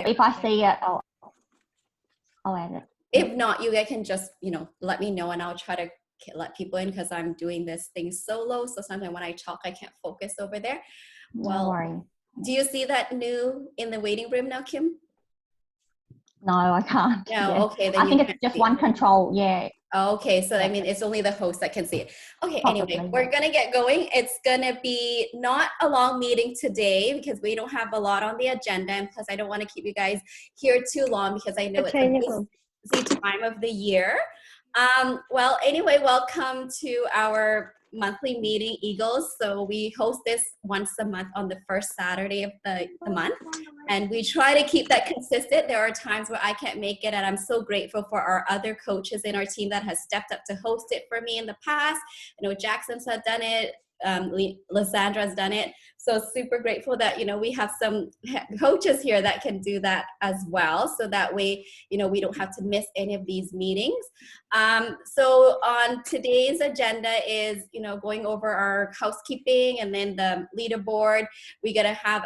If I see it, I'll add it. If not, you guys can just, let me know and I'll try to let people in because I'm doing this thing solo. So sometimes when I talk, I can't focus over there. No worries. Do you see that new in the waiting room now, Kim? No, I can't. No, Yeah. okay. Then I think it's just one control. Yeah. Okay, so I mean, it's only the host that can see it. Okay, Possibly, anyway, we're gonna get going. It's gonna be not a long meeting today because we don't have a lot on the agenda, and plus I don't want to keep you guys here too long because I know it's a busy time of the year. Well, anyway, welcome to our monthly meeting, Eagles. So we host this once a month on the first Saturday of the month, and we try to keep that consistent. There are times where I can't make it, and I'm so grateful for our other coaches in our team that has stepped up to host it for me in the past. I know Jackson's had done it. Lysandra's done it. So super grateful that, we have some coaches here that can do that as well. So that way, we don't have to miss any of these meetings. So on today's agenda is, going over our housekeeping and then the leaderboard. We're going to have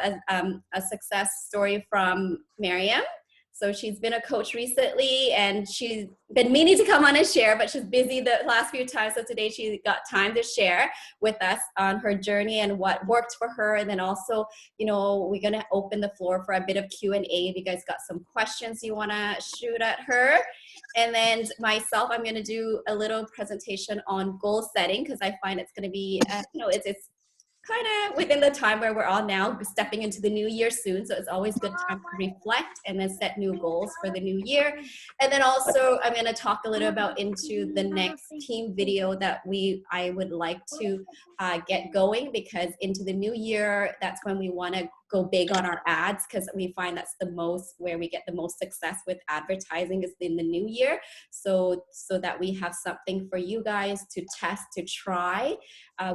a success story from Maryam. So she's been a coach recently and she's been meaning to come on and share, but she's busy the last few times. So today she got time to share with us on her journey and what worked for her. And then also, we're going to open the floor for a bit of Q&A. If you guys got some questions you want to shoot at her. And then myself, I'm going to do a little presentation on goal setting because I find it's going to be, it's kind of within the time where we're all now stepping into the new year soon. So it's always good time to reflect and then set new goals for the new year. And then also I'm going to talk a little about into the next team video that I would like to get going, because into the new year, that's when we want to go big on our ads, because we find that's the most where we get the most success with advertising is in the new year. So that we have something for you guys to test, to try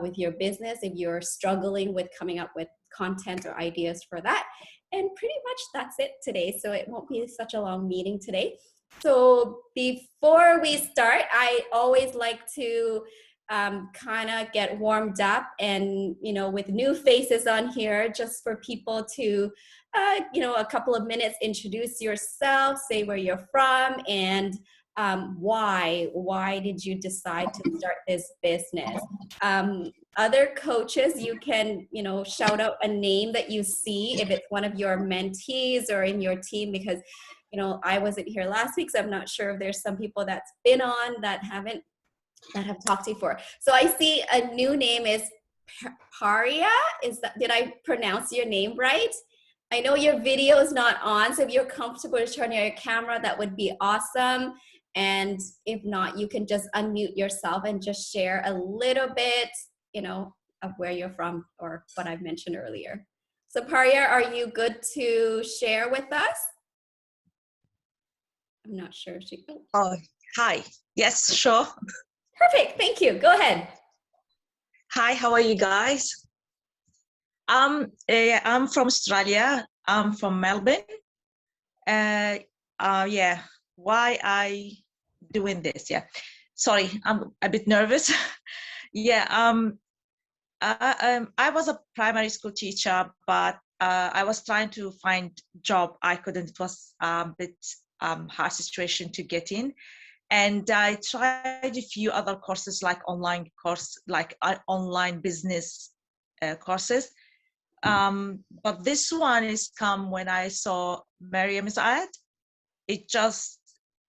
with your business if you're struggling with coming up with content or ideas for that. And pretty much that's it today. So it won't be such a long meeting today. So before we start, I always like to kind of get warmed up and, with new faces on here, just for people to, a couple of minutes, introduce yourself, say where you're from, and why did you decide to start this business? Other coaches, you can, shout out a name that you see if it's one of your mentees or in your team, because, I wasn't here last week, so I'm not sure if there's some people that's been on that have talked to you for. So I see a new name is Paria. Did I pronounce your name right? I know your video is not on, so if you're comfortable to turn your camera, that would be awesome. And if not, you can just unmute yourself and just share a little bit, of where you're from or what I've mentioned earlier. So Paria, are you good to share with us? I'm not sure. Oh, hi. Yes, sure. Perfect. Thank you. Go ahead. Hi, how are you guys? I'm from Australia. I'm from Melbourne. Yeah. Why I doing this? Yeah. Sorry, I'm a bit nervous. Yeah. I was a primary school teacher, but I was trying to find job. I couldn't. It was a bit hard situation to get in. And I tried a few other courses, like online business courses. But this one is come when I saw Maryam's ad. It just,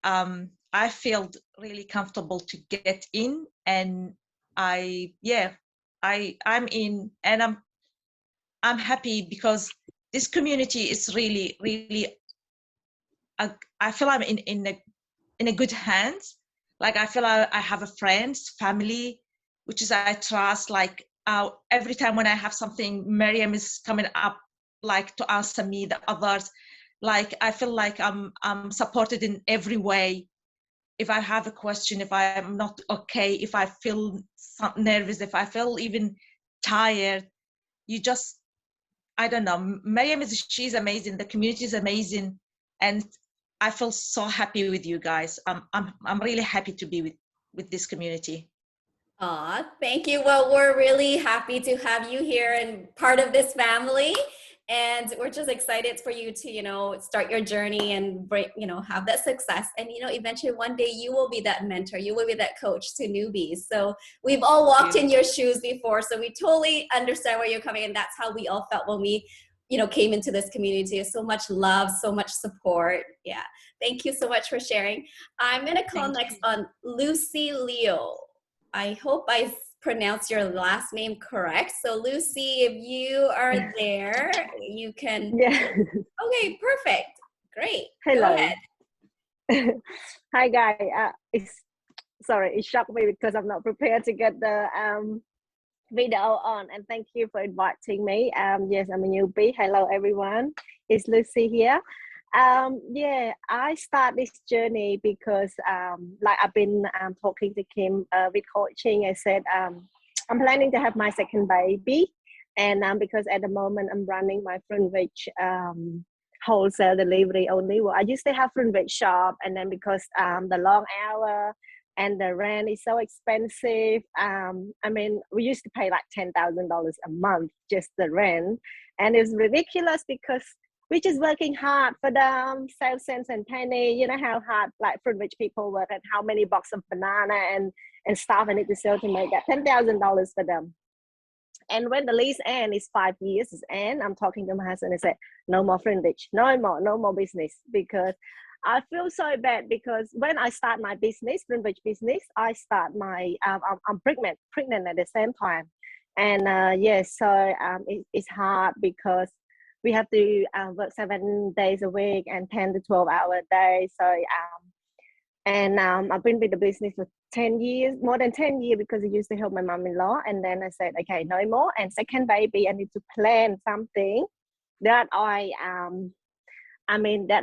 I felt really comfortable to get in, and I'm in, and I'm happy because this community is really, really, I feel I'm in a good hands. Like I feel I have a friends, family, which is I trust. Like every time when I have something, Maryam is coming up, like to answer me. The others, like I feel like I'm supported in every way. If I have a question, if I'm not okay, if I feel nervous, if I feel even tired, I don't know. Maryam she's amazing. The community is amazing, and I feel so happy with you guys. I'm really happy to be with this community. Aw, thank you. Well, we're really happy to have you here and part of this family. And we're just excited for you to, start your journey and break, have that success. And, eventually one day you will be that mentor, you will be that coach to newbies. So we've all walked in your shoes before. So we totally understand where you're coming. And that's how we all felt when we, came into this community. So much love, so much support. Yeah. Thank you so much for sharing. I'm going to call next on Lucy Leo. I hope I pronounce your last name correct. So Lucy, if you are there, you can. Yeah. Okay, perfect. Great. Hello. Go ahead. Hi, guys. It shocked me because I'm not prepared to get the video on. And thank you for inviting me. Yes, I'm a newbie. Hello, everyone. It's Lucy here. Yeah, I start this journey because like I've been talking to Kim with coaching. I said I'm planning to have my second baby, and because at the moment I'm running my fruit veg wholesale delivery only. Well, I used to have fruit veg shop, and then because the long hour and the rent is so expensive, I mean, we used to pay like $10,000 a month just the rent, and it's ridiculous because we're just working hard for them, 7 cents and penny. You know how hard like fruit veg people work, and how many boxes of banana and stuff I need to sell to make that $10,000 for them. And when the lease ends, it's 5 years end, I'm talking to my husband and said, no more fruit veg, no more business, because I feel so bad because when I start my business, fruit veg business, I start my, I'm pregnant at the same time. And yes, so it's hard because we have to work 7 days a week and 10 to 12 hours a day. So, I've been with the business for 10 years, more than 10 years, because I used to help my mom-in-law. And then I said, okay, no more. And second baby, I need to plan something that that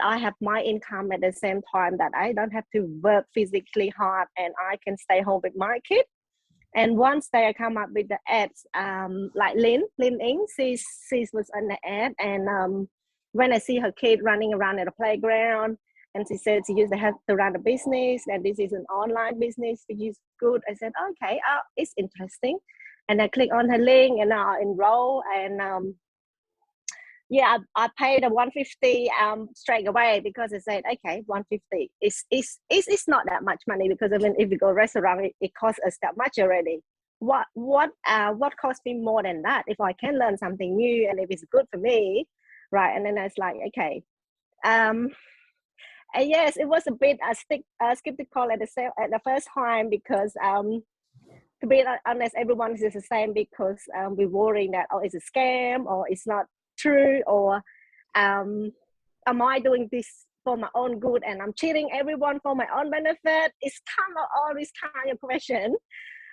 I have my income at the same time, that I don't have to work physically hard and I can stay home with my kid. And once I come up with the ads, like Lynn Ing, she was on the ad, and when I see her kid running around at the playground, and she said she used to have to run a business, and this is an online business, which is good. I said, okay, it's interesting, and I click on her link, and I enroll, and yeah, I paid the 150 straight away, because I said, okay, 150 it's not that much money, because I mean, if you go restaurant, it costs us that much already. What cost me more than that if I can learn something new and if it's good for me, right? And then I was like, okay, and yes, it was a bit skeptical at the first time, because to be honest, everyone is the same, because we're worrying that, oh, it's a scam, or it's not true, or am I doing this for my own good and I'm cheating everyone for my own benefit? It's kind of all this kind of question.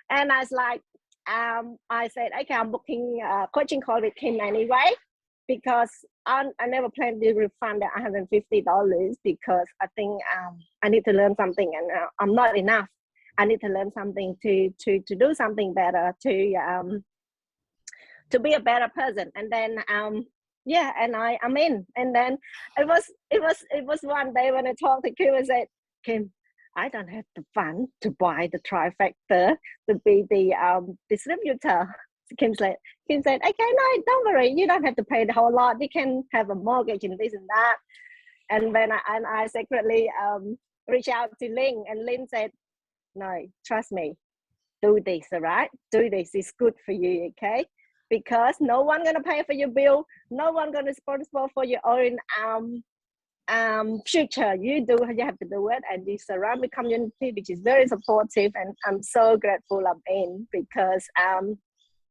And I was like, I said, okay, I'm booking a coaching call with Kim anyway, because I never planned to refund the $150, because I think I need to learn something, and I'm not enough. I need to learn something to do something better, to be a better person. And then yeah, and I'm in. And then it was one day when I talked to Kim, I said, Kim, I don't have the fund to buy the trifecta to be the distributor. Kim said, okay, no, don't worry, you don't have to pay the whole lot. You can have a mortgage and this and that. And then I secretly reached out to Lynn, and Lynn said, no, trust me, do this, all right? Do this, it's good for you, okay? Because no one gonna pay for your bill, no one gonna responsible for your own future. You have to do it, and you surround the community, which is very supportive, and I'm so grateful I'm in, because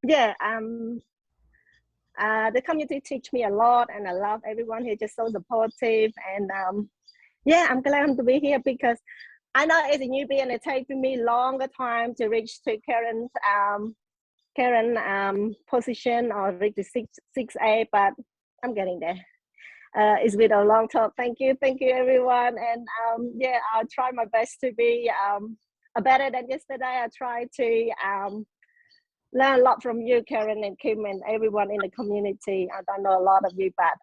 the community teach me a lot, and I love everyone here, just so supportive. And yeah, I'm glad to be here, because I know as a newbie, and it takes me longer time to reach to Karen's position, or reach the 6A, but I'm getting there. It's been a long talk. Thank you everyone. And yeah, I'll try my best to be better than yesterday. I try to learn a lot from you, Karen and Kim, and everyone in the community. I don't know a lot of you, but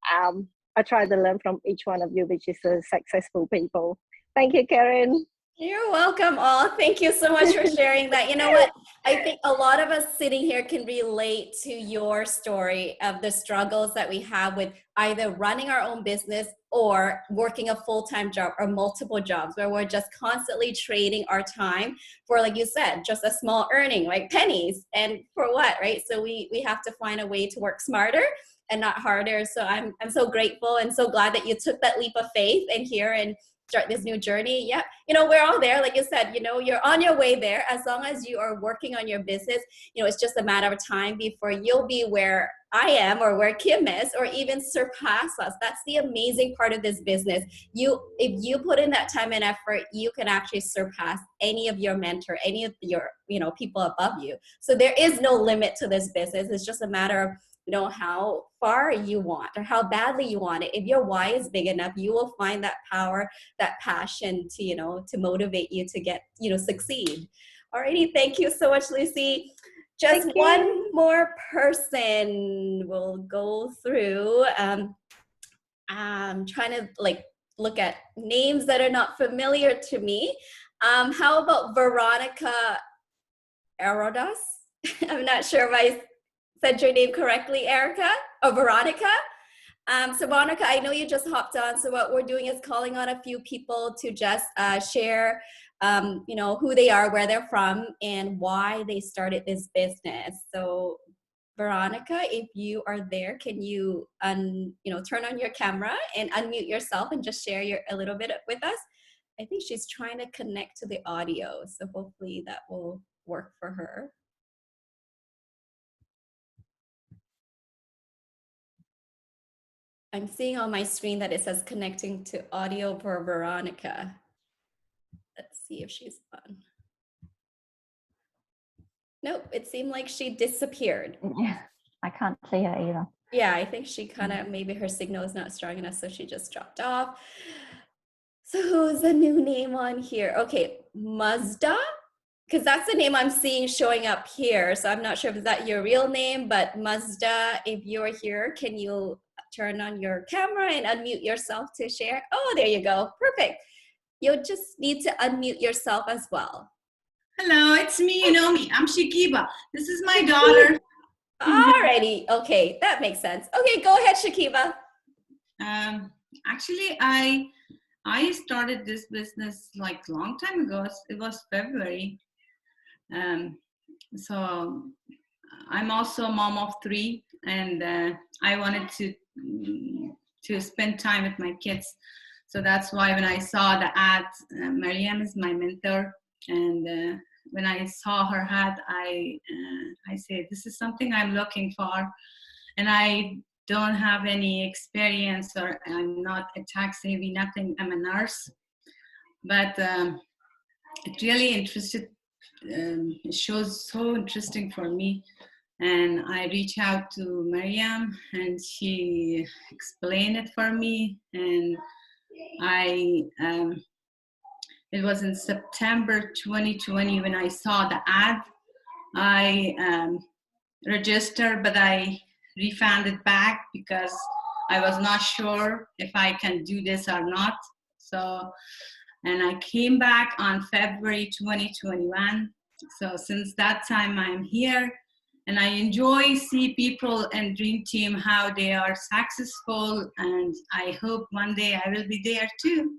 I try to learn from each one of you, which is successful people. Thank you, Karen. You're welcome all. Thank you so much for sharing that. You know what? I think a lot of us sitting here can relate to your story of the struggles that we have with either running our own business or working a full-time job or multiple jobs where we're just constantly trading our time for, like you said, just a small earning, like pennies. And for what, right? So we have to find a way to work smarter and not harder. So I'm so grateful and so glad that you took that leap of faith and here and start this new journey. Yeah, you know, we're all there. Like you said, you know, you're on your way there. As long as you are working on your business, you know, it's just a matter of time before you'll be where I am or where Kim is, or even surpass us. That's the amazing part of this business. If you put in that time and effort, you can actually surpass any of your mentor, any of your, you know, people above you. So there is no limit to this business. It's just a matter of, you know, how far you want or how badly you want it. If your why is big enough, you will find that power, that passion to, you know, to motivate you to get, you know, succeed. Alrighty, thank you so much, Lucy. Just one more person we'll go through. I'm trying to like look at names that are not familiar to me. How about Veronica Erodas? I'm not sure if I said your name correctly, Erica or Veronica. So Veronica, I know you just hopped on. So what we're doing is calling on a few people to just share, you know, who they are, where they're from, and why they started this business. So Veronica, if you are there, can you, you know, turn on your camera and unmute yourself and just share a little bit with us? I think she's trying to connect to the audio, so hopefully that will work for her. I'm seeing on my screen that it says connecting to audio for Veronica. Let's see if she's on. Nope, it seemed like she disappeared. Yeah, I can't see her either. Yeah, I think she kind of, maybe her signal is not strong enough, so she just dropped off. So who's the new name on here? Okay, Mazda, because that's the name I'm seeing showing up here. So I'm not sure if that your real name, but Mazda, if you're here, can you turn on your camera and unmute yourself to share? Oh, there you go. Perfect. You'll just need to unmute yourself as well. Hello, it's me. You know me. I'm Shakiba. This is my daughter. Alrighty. Okay, that makes sense. Okay, go ahead, Shakiba. Actually, I started this business like a long time ago. It was February. So I'm also a mom of 3, and I wanted to spend time with my kids. So that's why when I saw the ad, Maryam is my mentor, and when I saw her ad, I said, this is something I'm looking for, and I don't have any experience, or I'm not a tech savvy, nothing. I'm a nurse, but it really interested. It shows so interesting for me, and I reached out to Maryam, and she explained it for me, and it was in September 2020 when I saw the ad. I registered, but I refunded back because I was not sure if I can do this or not. So, and I came back on February 2021. So since that time I'm here, and I enjoy see people in Dream Team how they are successful, and I hope one day I will be there too.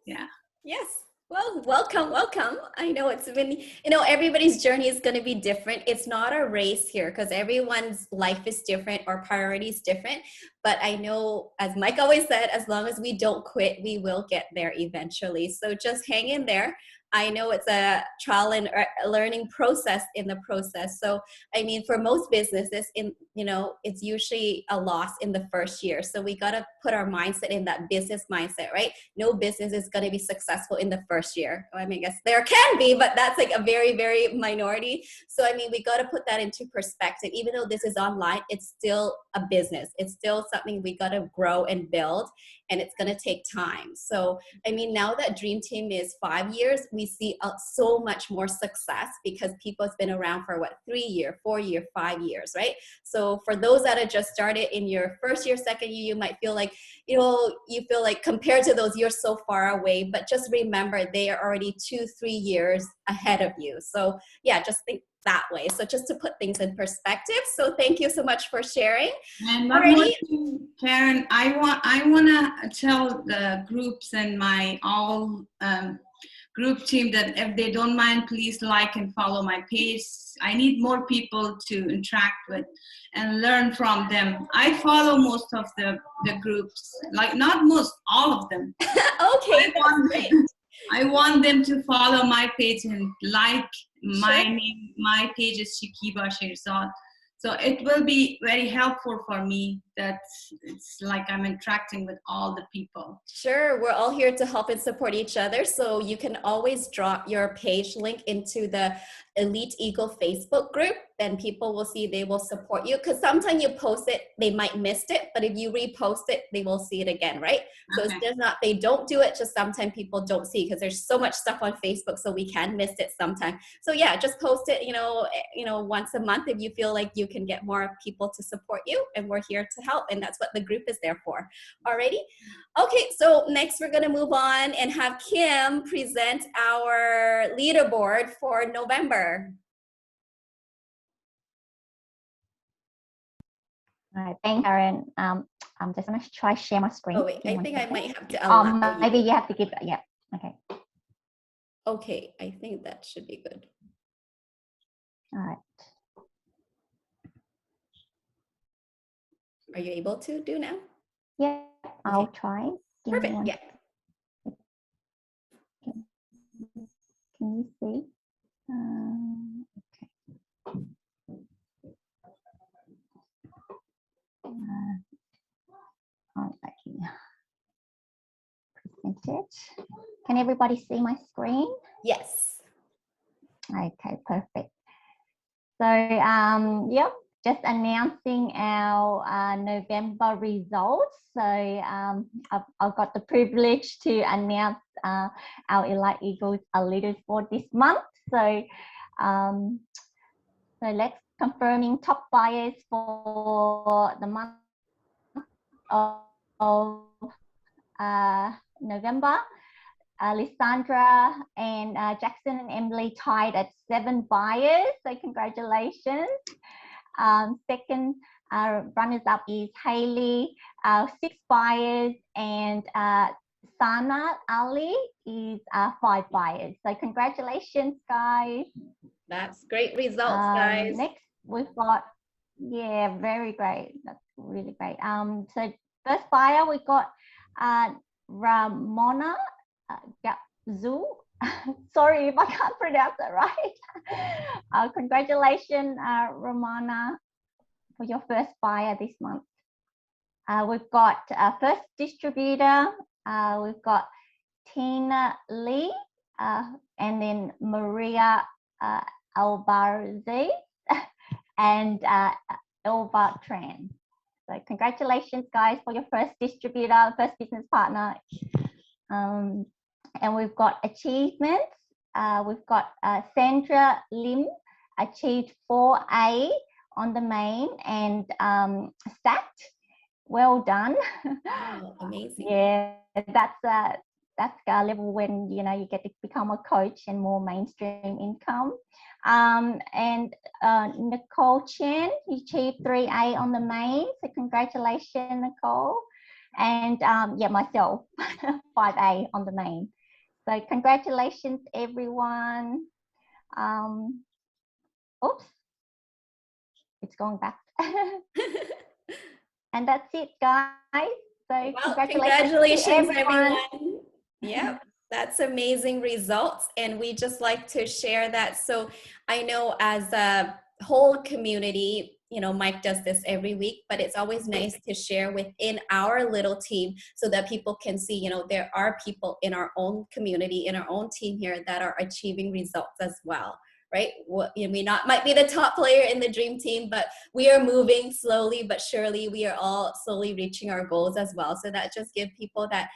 Yeah. Yes. Well, welcome, welcome. I know it's been, you know, everybody's journey is going to be different. It's not a race here because everyone's life is different or priorities different. But I know, as Mike always said, as long as we don't quit, we will get there eventually. So just hang in there. I know it's a trial and learning process in the process. So, I mean, for most businesses, you know, it's usually a loss in the first year. So we got to put our mindset in that business mindset, right? No business is going to be successful in the first year. I mean, I guess there can be, but that's like a very, very minority. So, I mean, we got to put that into perspective. Even though this is online, it's still a business. It's still something we got to grow and build, and it's going to take time. So, I mean, now that Dream Team is 5 years, we see so much more success because people have been around for 3 years, 4 years, 5 years, right? So for those that have just started in your first year, second year, you might feel like, you feel like compared to those, you're so far away, but just remember they are already 2-3 years ahead of you. So yeah, just think that way. So just to put things in perspective. So thank you so much for sharing. And one more thing, Karen, I want to tell the groups and my all group team that if they don't mind, please like and follow my page. I need more people to interact with and learn from them. I follow most of the groups, like not most, all of them. Okay, I want them to follow my page and like my name. My page is Shikiba Shirzad. So it will be very helpful for me that it's like I'm interacting with all the people. Sure, we're all here to help and support each other. So you can always drop your page link into the Elite Eagle Facebook group, then people will see, they will support you. Because sometimes you post it, they might miss it, but if you repost it, they will see it again, right? So it's just not, they don't do it, just sometimes people don't see because there's so much stuff on Facebook, so we can miss it sometimes. So yeah, just post it, once a month if you feel like you can get more people to support you, and we're here to help, and that's what the group is there for. Alrighty? Okay, so next we're gonna move on and have Kim present our leaderboard for November. All right, thanks, Karen. I'm just gonna try share my screen. Oh wait, I think I might have to allow maybe you have to give, yeah, okay. Okay, I think that should be good. All right. Are you able to do now? Yeah, I'll try. Perfect, yeah. Can you see? Okay. All right, present it. Can everybody see my screen? Yes. Okay, perfect. So, yep, just announcing our November results. So I've got the privilege to announce our Elite Eagles leaders for this month. So, so let's confirming top buyers for the month of November. Lysandra and Jackson and Emily tied at 7 buyers, so congratulations. Second runners up is Haley, 6 buyers, and Sana Ali is 5 buyers. So congratulations, guys. That's great results, guys. Next, we've got, yeah, very great. That's really great. So first buyer, we got Ramona Gapzu. Sorry if I can't pronounce it right. Congratulations, Ramona, for your first buyer this month. We've got first distributor. We've got Tina Lee, and then Maria Alvarez, and Elva Tran. So congratulations, guys, for your first distributor, first business partner. And we've got achievements. We've got Sandra Lim achieved 4A on the main and stacked. Well done. Wow, amazing. Yeah, that's a level when you get to become a coach and more mainstream income. And Nicole Chen achieved 3A on the main, so congratulations, Nicole. And yeah, myself 5A on the main. So congratulations, everyone. Oops, it's going back. And that's it, guys. So well, congratulations to everyone. Yep, that's amazing results, and we just like to share that. So I know as a whole community, Mike does this every week, but it's always nice to share within our little team so that people can see, there are people in our own community, in our own team here that are achieving results as well, right? We might be the top player in the dream team, but we are moving slowly but surely. We are all slowly reaching our goals as well. So that just gives people that,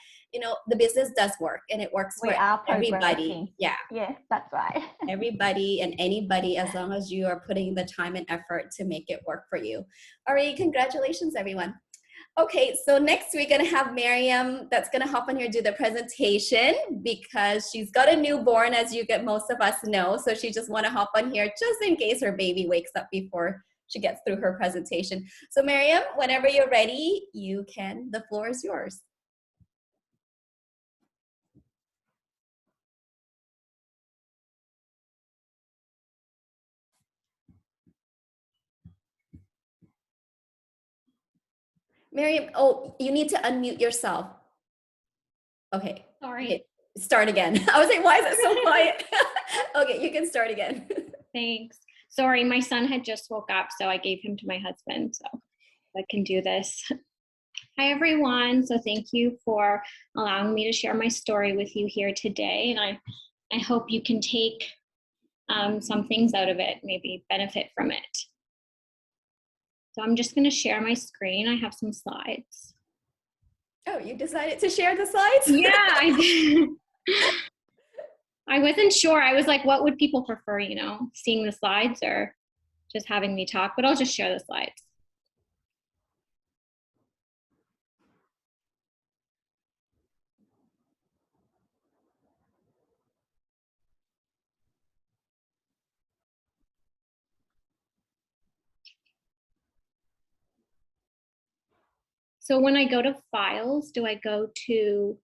the business does work, and it works for everybody. Yeah. Yes, that's right. Everybody and anybody, as long as you are putting the time and effort to make it work for you. All right, congratulations, everyone. Okay, so next we're gonna have Maryam that's gonna hop on here do the presentation, because she's got a newborn, as most of us know. So she just wanna hop on here just in case her baby wakes up before she gets through her presentation. So Maryam, whenever you're ready, the floor is yours. Maryam, you need to unmute yourself. Okay. Sorry. Okay. Start again. I was like, why is it so quiet? Okay, you can start again. Thanks. Sorry, my son had just woke up, so I gave him to my husband, so I can do this. Hi, everyone. So thank you for allowing me to share my story with you here today. And I hope you can take some things out of it, maybe benefit from it. So I'm just going to share my screen. I have some slides. Oh, you decided to share the slides? Yeah, I did. I wasn't sure. I was like, what would people prefer, seeing the slides or just having me talk? But I'll just share the slides. So when I go to files, do I go to...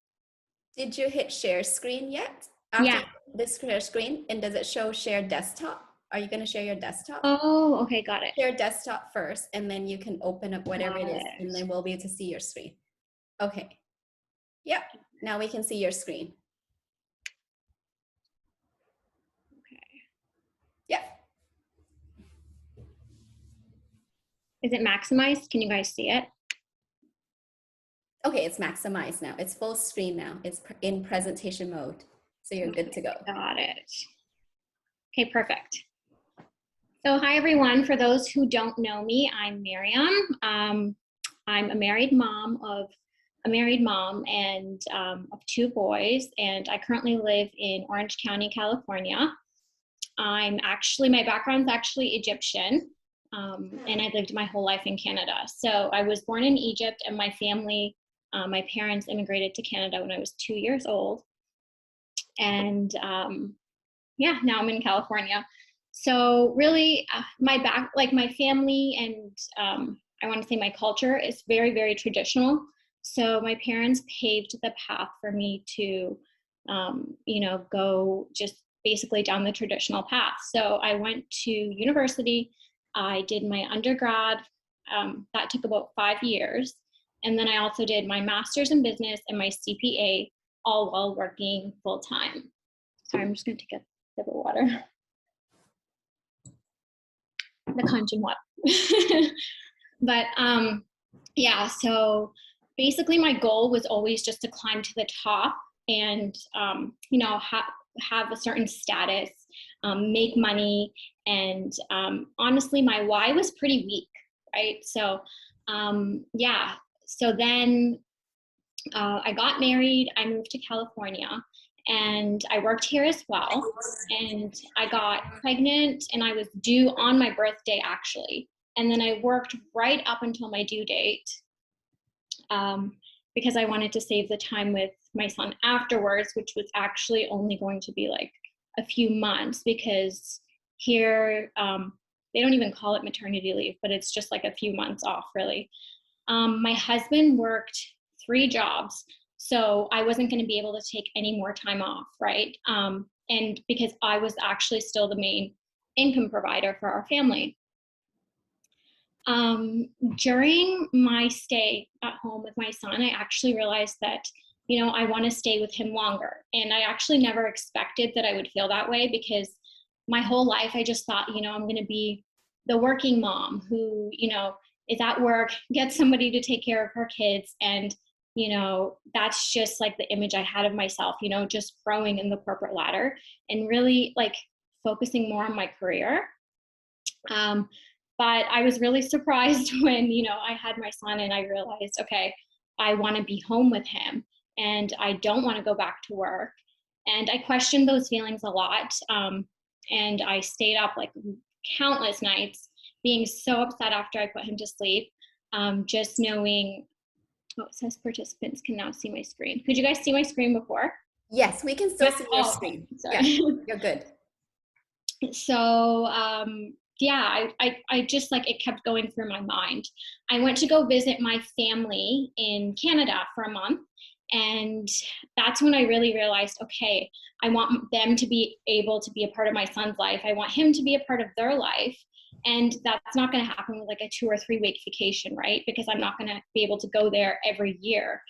Did you hit share screen yet? Yeah. This share screen, and does it show share desktop? Are you going to share your desktop? Oh, okay, got it. Share desktop first, and then you can open up whatever it is, and then we'll be able to see your screen. Okay. Yep. Now we can see your screen. Okay. Yep. Is it maximized? Can you guys see it? Okay, it's maximized now. It's full screen now. It's in presentation mode. So you're good to go. Got it. Okay, perfect. So hi, everyone. For those who don't know me, I'm Maryam. I'm a married mom and of 2 boys, and I currently live in Orange County, California. My background's actually Egyptian, and I lived my whole life in Canada. So I was born in Egypt, and my family, my parents immigrated to Canada when I was 2 years old. And yeah, now I'm in California. So really, my family and I want to say my culture is very, very traditional. So my parents paved the path for me to, go just basically down the traditional path. So I went to university. I did my undergrad. That took about 5 years. And then I also did my master's in business and my CPA, all while working full time. Sorry, I'm just going to take a sip of water. The Kanchen water. But yeah, so basically my goal was always just to climb to the top and, have a certain status, make money. And honestly, my why was pretty weak, right? So yeah, so then I got married, I moved to California, and I worked here as well. And I got pregnant, and I was due on my birthday, actually. And then I worked right up until my due date because I wanted to save the time with my son afterwards, which was actually only going to be like a few months, because here they don't even call it maternity leave, but it's just like a few months off, really. My husband worked 3 jobs, so I wasn't going to be able to take any more time off, right? And because I was actually still the main income provider for our family. During my stay at home with my son, I actually realized that, I want to stay with him longer. And I actually never expected that I would feel that way, because my whole life I just thought, I'm going to be the working mom who, is at work, gets somebody to take care of her kids. And, that's just like the image I had of myself, just growing in the corporate ladder and really like focusing more on my career. But I was really surprised when, you know, I had my son and I realized, okay, I want to be home with him and I don't want to go back to work. And I questioned those feelings a lot. And I stayed up like countless nights being so upset after I put him to sleep. Just knowing, oh, it says participants can now see my screen. Could you guys see my screen before? Yes, we can still see your screen. Sorry. Yeah, you're good. So yeah, I just like, it kept going through my mind. I went to go visit my family in Canada for a month. And that's when I really realized, okay, I want them to be able to be a part of my son's life. I want him to be a part of their life. And that's not going to happen with like a 2 or 3 week vacation, right? Because I'm not going to be able to go there every year.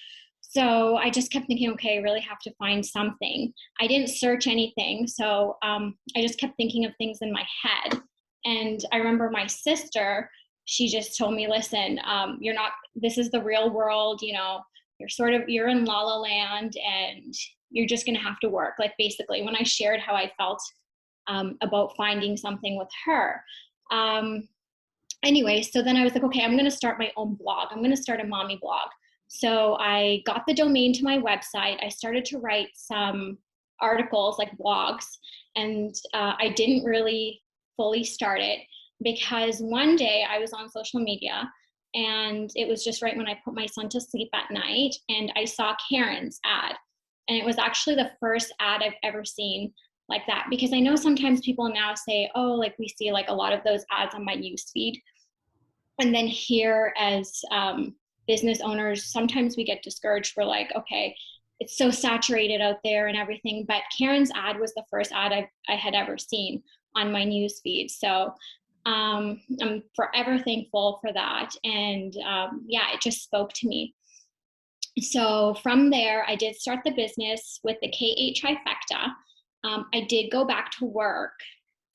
So I just kept thinking, okay, I really have to find something. I didn't search anything. So I just kept thinking of things in my head. And I remember my sister, she just told me, listen, you're not, this is the real world, you know, you're in La La Land and you're just going to have to work. Like basically when I shared how I felt about finding something with her. Anyway, so then I was like, okay, I'm going to start my own blog. I'm going to start a mommy blog. So I got the domain to my website. I started to write some articles, like blogs, and I didn't really fully start it because one day I was on social media and it was just right when I put my son to sleep at night and I saw Karen's ad. And it was actually the first ad I've ever seen like that, because I know sometimes people now say, oh, like we see like a lot of those ads on my newsfeed. And then here as business owners, sometimes we get discouraged. We're like, okay, it's so saturated out there and everything. But Karen's ad was the first ad I had ever seen on my newsfeed. So I'm forever thankful for that. And yeah, it just spoke to me. So from there, I did start the business with the K8 trifecta. I did go back to work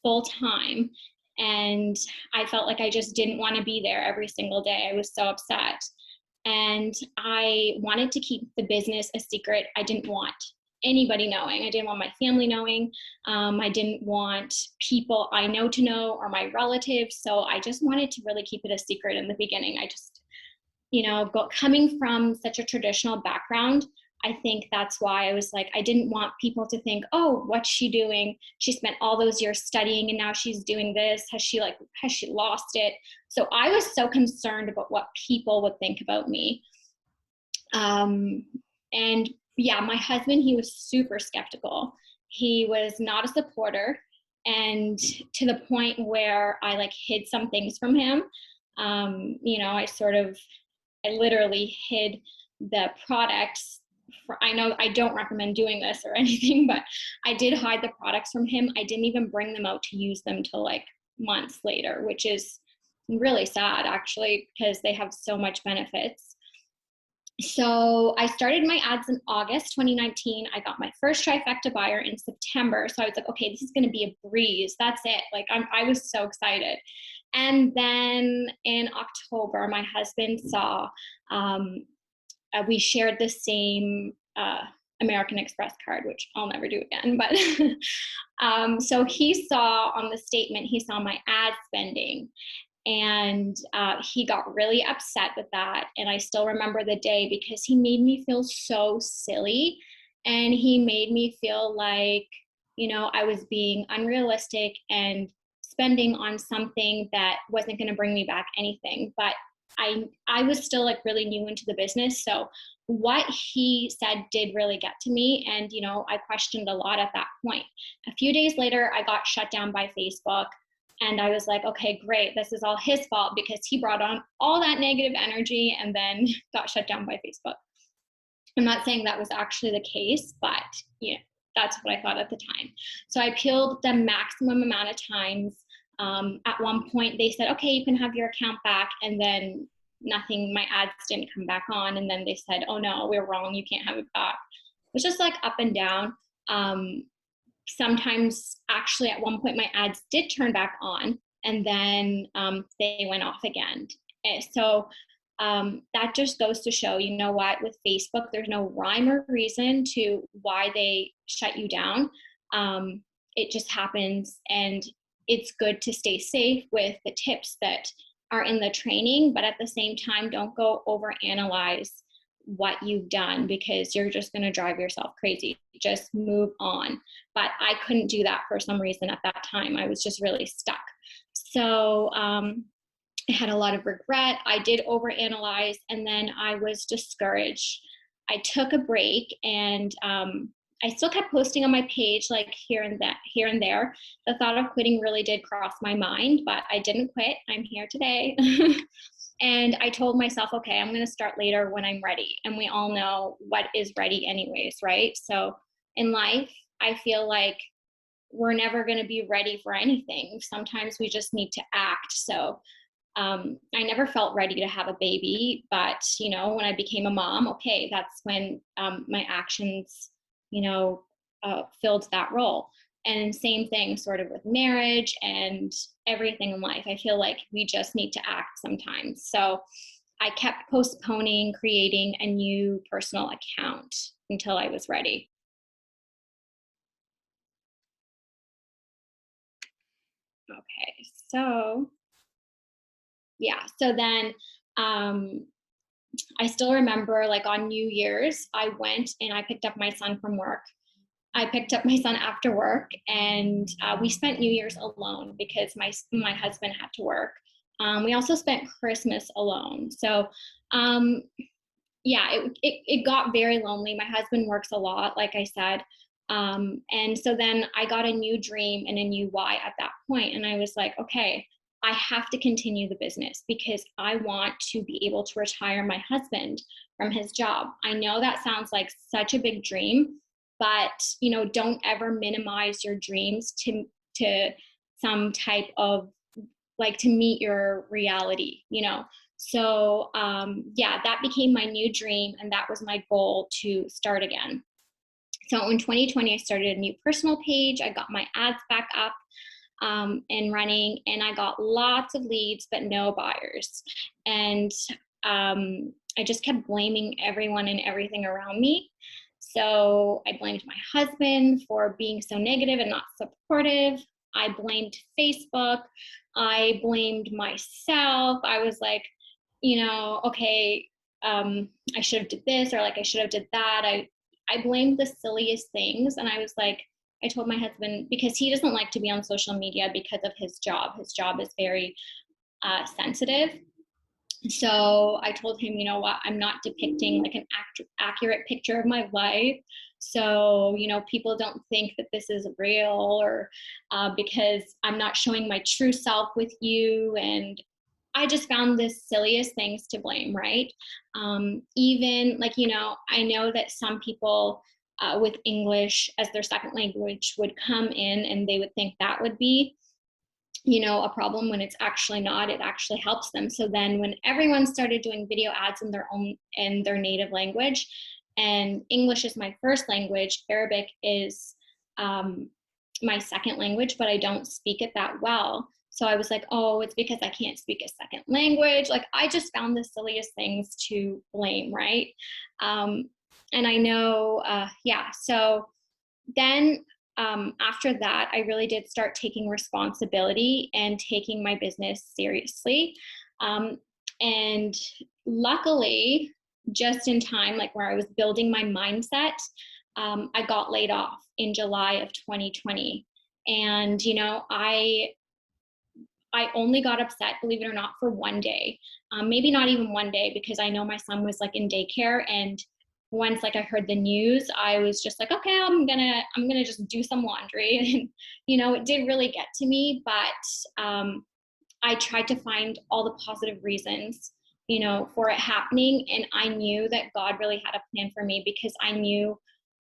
full time and I felt like I just didn't want to be there every single day. I was so upset. And I wanted to keep the business a secret. I didn't want anybody knowing. I didn't want my family knowing. I didn't want people I know to know or my relatives. So I just wanted to really keep it a secret in the beginning. I just, you know, coming from such a traditional background, I think that's why I was like, I didn't want people to think, oh, what's she doing? She spent all those years studying and now she's doing this. Has she lost it? So I was so concerned about what people would think about me. And yeah, my husband, he was super skeptical. He was not a supporter. And to the point where I like hid some things from him. You know, I literally hid the products. I know I don't recommend doing this or anything, but I did hide the products from him. I didn't even bring them out to use them till like months later, which is really sad actually, because they have so much benefits. So I started my ads in August 2019. I got my first trifecta buyer in September. So I was like, okay, this is going to be a breeze. That's it. Like I was so excited. And then in October, my husband saw, we shared the same American Express card, which I'll never do again. But so he saw on the statement, he saw my ad spending. And he got really upset with that. And I still remember the day because he made me feel so silly. And he made me feel like, you know, I was being unrealistic and spending on something that wasn't going to bring me back anything. But I was still like really new into the business. So what he said did really get to me. And, you know, I questioned a lot at that point. A few days later, I got shut down by Facebook. And I was like, okay, great. This is all his fault because he brought on all that negative energy and then got shut down by Facebook. I'm not saying that was actually the case, but yeah, that's what I thought at the time. So I appealed the maximum amount of times. At one point they said, okay, you can have your account back. And then nothing, my ads didn't come back on. And then they said, oh no, we're wrong. You can't have it back. It was just like up and down. Sometimes actually at one point my ads did turn back on and then they went off again. So that just goes to show, you know what, with Facebook, there's no rhyme or reason to why they shut you down. it just happens, and it's good to stay safe with the tips that are in the training, but at the same time, don't go overanalyze what you've done, because you're just going to drive yourself crazy. Just move on. But I couldn't do that for some reason at that time. I was just really stuck. So I had a lot of regret. I did overanalyze, and then I was discouraged. I took a break, and I still kept posting on my page, like here and there. The thought of quitting really did cross my mind, but I didn't quit. I'm here today. And I told myself, okay, I'm going to start later when I'm ready. And we all know what is ready anyways, right? So in life, I feel like we're never going to be ready for anything. Sometimes we just need to act. So I never felt ready to have a baby, but, you know, when I became a mom, okay, that's when my actions, you know, filled that role. And same thing sort of with marriage and everything in life. I feel like we just need to act sometimes. So I kept postponing creating a new personal account until I was ready. Okay, so yeah, so then I still remember, like, on New Year's, I went and I picked up my son from work. I picked up my son after work, and we spent New Year's alone because my husband had to work. We also spent Christmas alone. So yeah, it got very lonely. My husband works a lot, like I said. And so then I got a new dream and a new why at that point. And I was like, okay, I have to continue the business because I want to be able to retire my husband from his job. I know that sounds like such a big dream, but, you know, don't ever minimize your dreams to some type of, like, to meet your reality, you know. So yeah, that became my new dream, and that was my goal, to start again. So in 2020, I started a new personal page. I got my ads back up and running, and I got lots of leads, but no buyers. And I just kept blaming everyone and everything around me. So I blamed my husband for being so negative and not supportive. I blamed Facebook. I blamed myself. I was like, you know, okay, I should have did this, or like I should have did that. I blamed the silliest things. And I was like, I told my husband, because he doesn't like to be on social media because of his job. His job is very sensitive. So I told him, you know what, I'm not depicting like an accurate picture of my life. So, you know, people don't think that this is real, or because I'm not showing my true self with you. And I just found the silliest things to blame, right? Even like, you know, I know that some people with English as their second language would come in and they would think that would be, you know, a problem, when it's actually not. It actually helps them. So then when everyone started doing video ads in their native language, and English is my first language, Arabic is my second language, but I don't speak it that well. So I was like, oh, it's because I can't speak a second language. Like, I just found the silliest things to blame, right? And I know, yeah, so then after that, I really did start taking responsibility and taking my business seriously. And luckily, just in time, like where I was building my mindset, I got laid off in July of 2020. And, you know, I only got upset, believe it or not, for one day. Maybe not even one day, because I know my son was like in daycare, and once like I heard the news, I was just like, okay, I'm gonna just do some laundry. And you know, it did really get to me, but I tried to find all the positive reasons, you know, for it happening. And I knew that God really had a plan for me, because I knew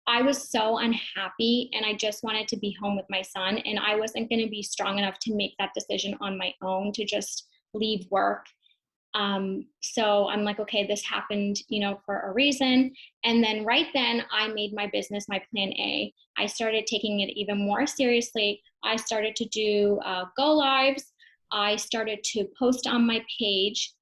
I was so unhappy and I just wanted to be home with my son, and I wasn't going to be strong enough to make that decision on my own to just leave work. So I'm like, okay, this happened, you know, for a reason. And then right then I made my business my plan A. I started taking it even more seriously. I started to do go lives. I started to post on my page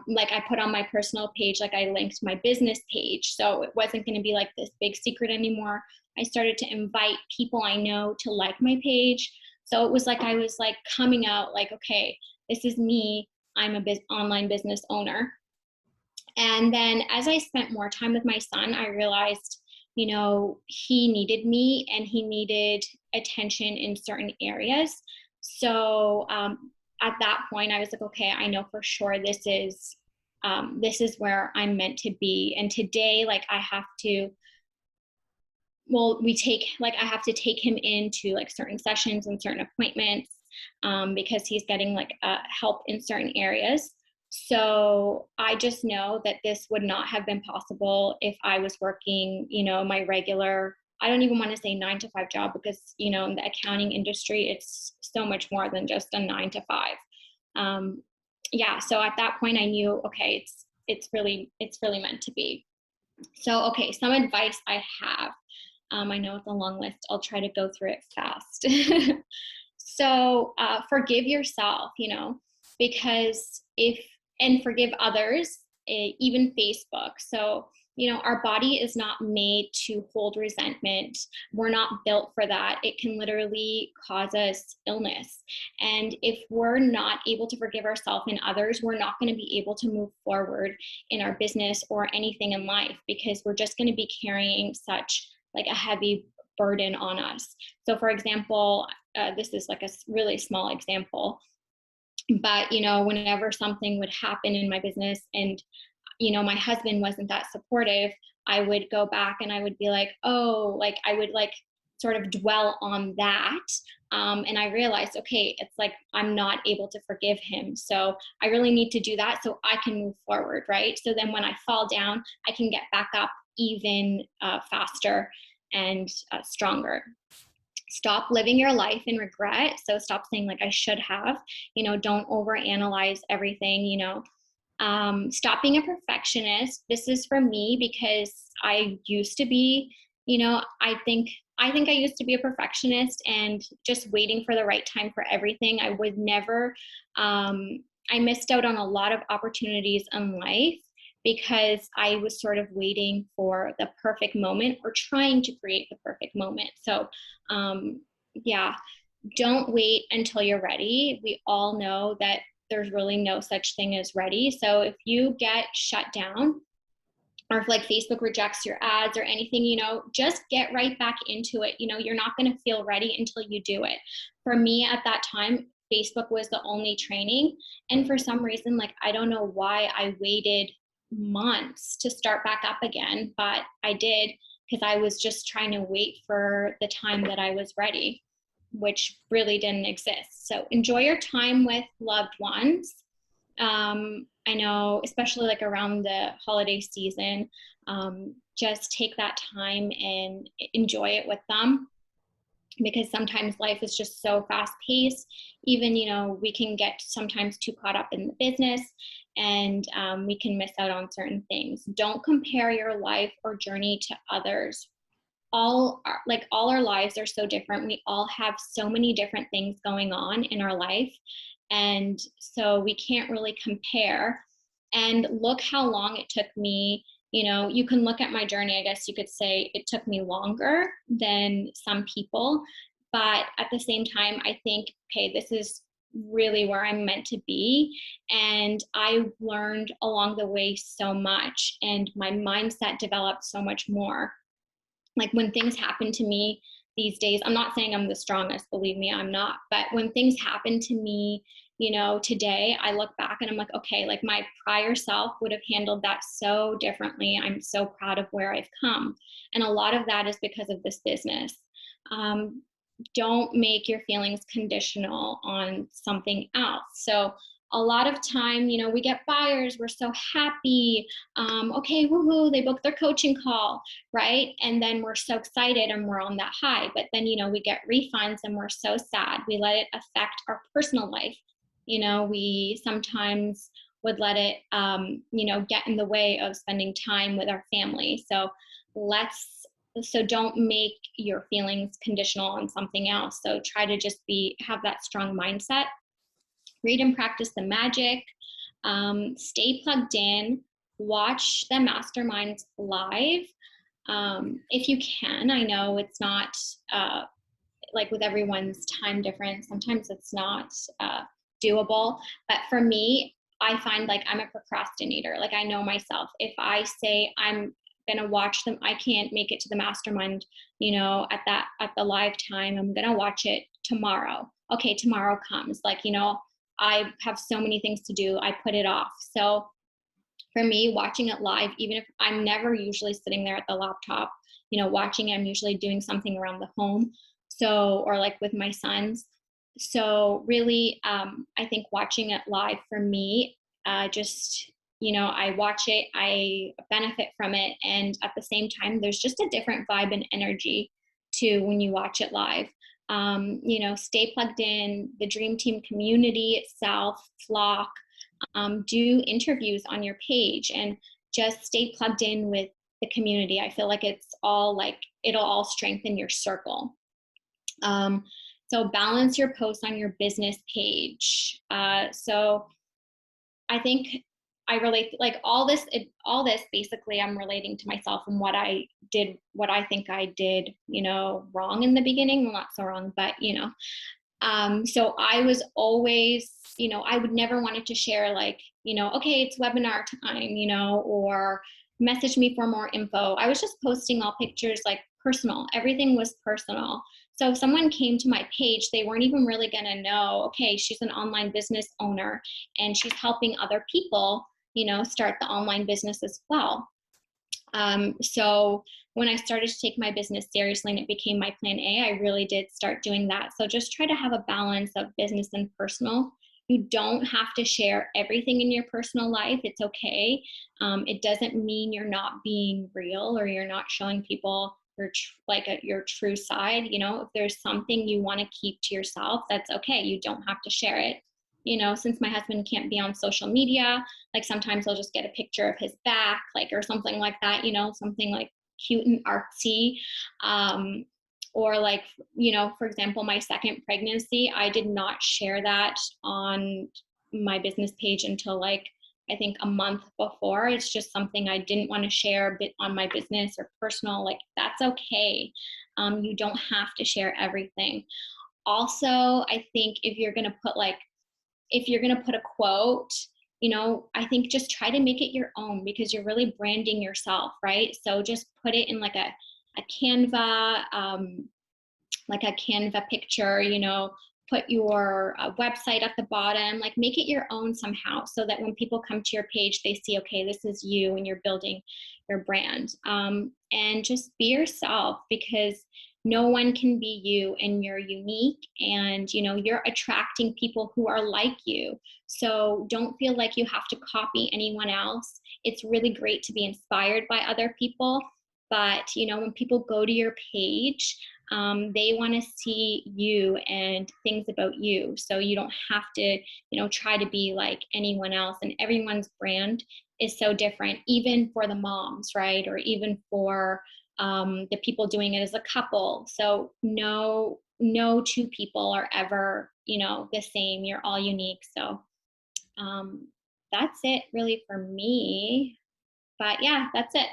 like I put on my personal page, like I linked my business page. So it wasn't going to be like this big secret anymore. I started to invite people I know to like my page. So it was like I was like coming out like, okay, this is me. I'm a online business owner. And then as I spent more time with my son, I realized, you know, he needed me and he needed attention in certain areas. So at that point, I was like, okay, I know for sure this is where I'm meant to be. And today, like I have to, I have to take him into like certain sessions and certain appointments because he's getting like help in certain areas. So I just know that this would not have been possible if I was working, you know, my regular, I don't even want to say 9-to-5 job, because, you know, in the accounting industry, it's so much more than just a 9-to-5. Yeah. So at that point I knew, okay, it's really meant to be. So, okay. Some advice I have, I know it's a long list. I'll try to go through it fast. So forgive yourself, you know, because and forgive others, even Facebook. So, you know, our body is not made to hold resentment. We're not built for that. It can literally cause us illness. And if we're not able to forgive ourselves and others, we're not going to be able to move forward in our business or anything in life, because we're just going to be carrying such like a heavy burden on us. So for example, this is like a really small example, but, you know, whenever something would happen in my business and, you know, my husband wasn't that supportive, I would go back and I would be like, oh, like I would like sort of dwell on that. And I realized, okay, it's like I'm not able to forgive him. So I really need to do that so I can move forward, right? So then when I fall down, I can get back up even faster and stronger. Stop living your life in regret. So stop saying like I should have, you know, don't overanalyze everything, you know. Stop being a perfectionist. This is for me because I used to be, you know, I think I used to be a perfectionist and just waiting for the right time for everything. I would never, I missed out on a lot of opportunities in life because I was sort of waiting for the perfect moment or trying to create the perfect moment. So yeah, don't wait until you're ready. We all know that there's really no such thing as ready. So if you get shut down, or if like Facebook rejects your ads or anything, you know, just get right back into it. You know, you're not going to feel ready until you do it. For me at that time, Facebook was the only training. And for some reason, like, I don't know why I waited months to start back up again, but I did because I was just trying to wait for the time that I was ready, which really didn't exist. So enjoy your time with loved ones. I know, especially like around the holiday season, just take that time and enjoy it with them, because sometimes life is just so fast paced. Even, you know, we can get sometimes too caught up in the business and we can miss out on certain things. Don't compare your life or journey to others. All our lives are so different. We all have so many different things going on in our life. And so we can't really compare. And look how long it took me. You know, you can look at my journey, I guess you could say it took me longer than some people. But at the same time, I think, okay, this is really where I'm meant to be. And I learned along the way so much, and my mindset developed so much more. Like when things happen to me these days, I'm not saying I'm the strongest, believe me, I'm not. But when things happen to me, you know, today I look back and I'm like, okay, like my prior self would have handled that so differently. I'm so proud of where I've come. And a lot of that is because of this business. Don't make your feelings conditional on something else. So a lot of time, you know, we get buyers, we're so happy. Okay, woohoo, they booked their coaching call, right? And then we're so excited and we're on that high. But then, you know, we get refunds and we're so sad. We let it affect our personal life. You know, we sometimes would let it, you know, get in the way of spending time with our family. So don't make your feelings conditional on something else. So try to just have that strong mindset. Read and practice the magic. Stay plugged in, watch the masterminds live. If you can. I know it's not like with everyone's time difference, sometimes it's not doable. But for me, I find like I'm a procrastinator. Like I know myself. If I say I'm gonna watch them, I can't make it to the mastermind, you know, at the live time. I'm gonna watch it tomorrow. Okay, tomorrow comes. Like, you know, I have so many things to do. I put it off. So for me, watching it live, even if I'm never usually sitting there at the laptop, you know, watching, I'm usually doing something around the home. So, or like with my sons. So really, I think watching it live for me, just, you know, I watch it, I benefit from it. And at the same time, there's just a different vibe and energy to when you watch it live. You know, stay plugged in, the Dream Team community itself, flock, do interviews on your page, and just stay plugged in with the community. I feel like it's all like, it'll all strengthen your circle. So balance your posts on your business page. So I think I relate, like all this basically I'm relating to myself and what I did, what I think I did, you know, wrong in the beginning. Well, not so wrong, but you know, so I was always, you know, I would never wanted to share like, you know, okay, it's webinar time, you know, or message me for more info. I was just posting all pictures, like personal, everything was personal. So if someone came to my page, they weren't even really gonna know, okay, she's an online business owner and she's helping other people, you know, start the online business as well. So when I started to take my business seriously and it became my plan A, I really did start doing that. So just try to have a balance of business and personal. You don't have to share everything in your personal life. It's okay. It doesn't mean you're not being real or you're not showing people your true side. You know, if there's something you want to keep to yourself, that's okay. You don't have to share it. You know, since my husband can't be on social media, like sometimes I'll just get a picture of his back, like, or something like that, you know, something like cute and artsy. Or like, you know, for example, my second pregnancy, I did not share that on my business page until like, I think a month before. It's just something I didn't want to share a bit on my business or personal, like that's okay. You don't have to share everything. Also, I think if you're going to put a quote, you know, I think just try to make it your own because you're really branding yourself, right? So just put it in like a Canva, like a Canva picture, you know, put your website at the bottom, like make it your own somehow so that when people come to your page, they see, okay, this is you and you're building your brand. And just be yourself because no one can be you and you're unique and, you know, you're attracting people who are like you. So don't feel like you have to copy anyone else. It's really great to be inspired by other people. But, you know, when people go to your page, they want to see you and things about you. So you don't have to, you know, try to be like anyone else. And everyone's brand is so different, even for the moms, right? Or even for the people doing it as a couple. So no two people are ever, you know, the same. You're all unique. So that's it really for me. But yeah, that's it.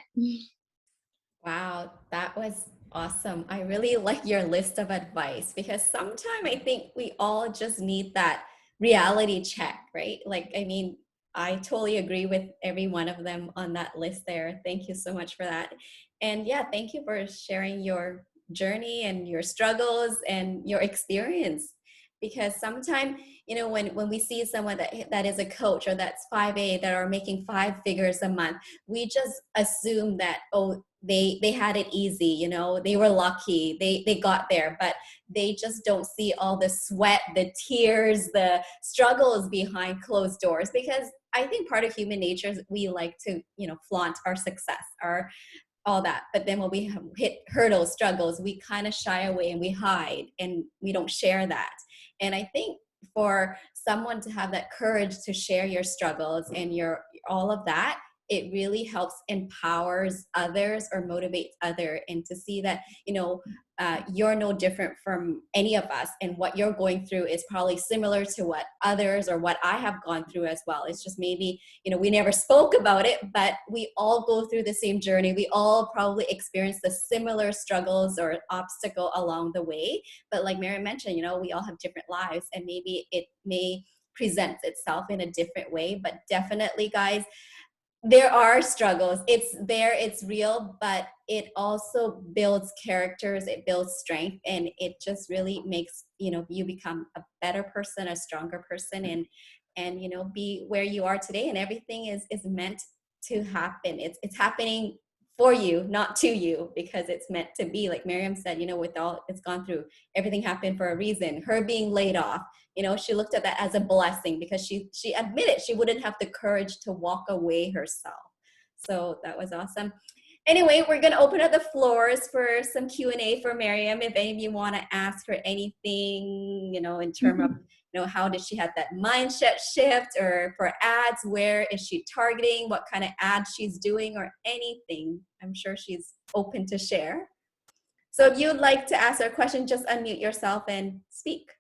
Wow, that was awesome. I really like your list of advice because sometimes I think we all just need that reality check, right? Like, I mean, I totally agree with every one of them on that list there. Thank you so much for that. And yeah, thank you for sharing your journey and your struggles and your experience. Because sometimes, you know, when we see someone that is a coach or that's 5A that are making 5 figures a month, we just assume that, oh, they had it easy, you know, they were lucky, they got there, but they just don't see all the sweat, the tears, the struggles behind closed doors. Because I think part of human nature is we like to, you know, flaunt our success, our all that. But then when we hit hurdles, struggles, we kind of shy away and we hide and we don't share that. And I think for someone to have that courage to share your struggles and your all of that, it really helps empowers others or motivates others, and to see that, you know, you're no different from any of us, and what you're going through is probably similar to what others or what I have gone through as well. It's just maybe, you know, we never spoke about it, but we all go through the same journey. We all probably experience the similar struggles or obstacle along the way. But like Maryam mentioned, you know, we all have different lives, and maybe it may present itself in a different way. But definitely, guys, there are struggles. It's there, it's real, but it also builds characters, it builds strength, and it just really makes, you know, you become a better person, a stronger person, and you know, be where you are today. And everything is meant to happen. It's happening for you, not to you, because it's meant to be. Like Maryam said, you know, with all it's gone through, everything happened for a reason. Her being laid off, you know, she looked at that as a blessing, because she admitted she wouldn't have the courage to walk away herself. So that was awesome. Anyway, we're going to open up the floors for some Q&A for Maryam. If any of you want to ask her anything, you know, in terms of, you know, how did she have that mindset shift, or for ads, where is she targeting, what kind of ads she's doing, or anything, I'm sure she's open to share. So if you'd like to ask her a question, just unmute yourself and speak.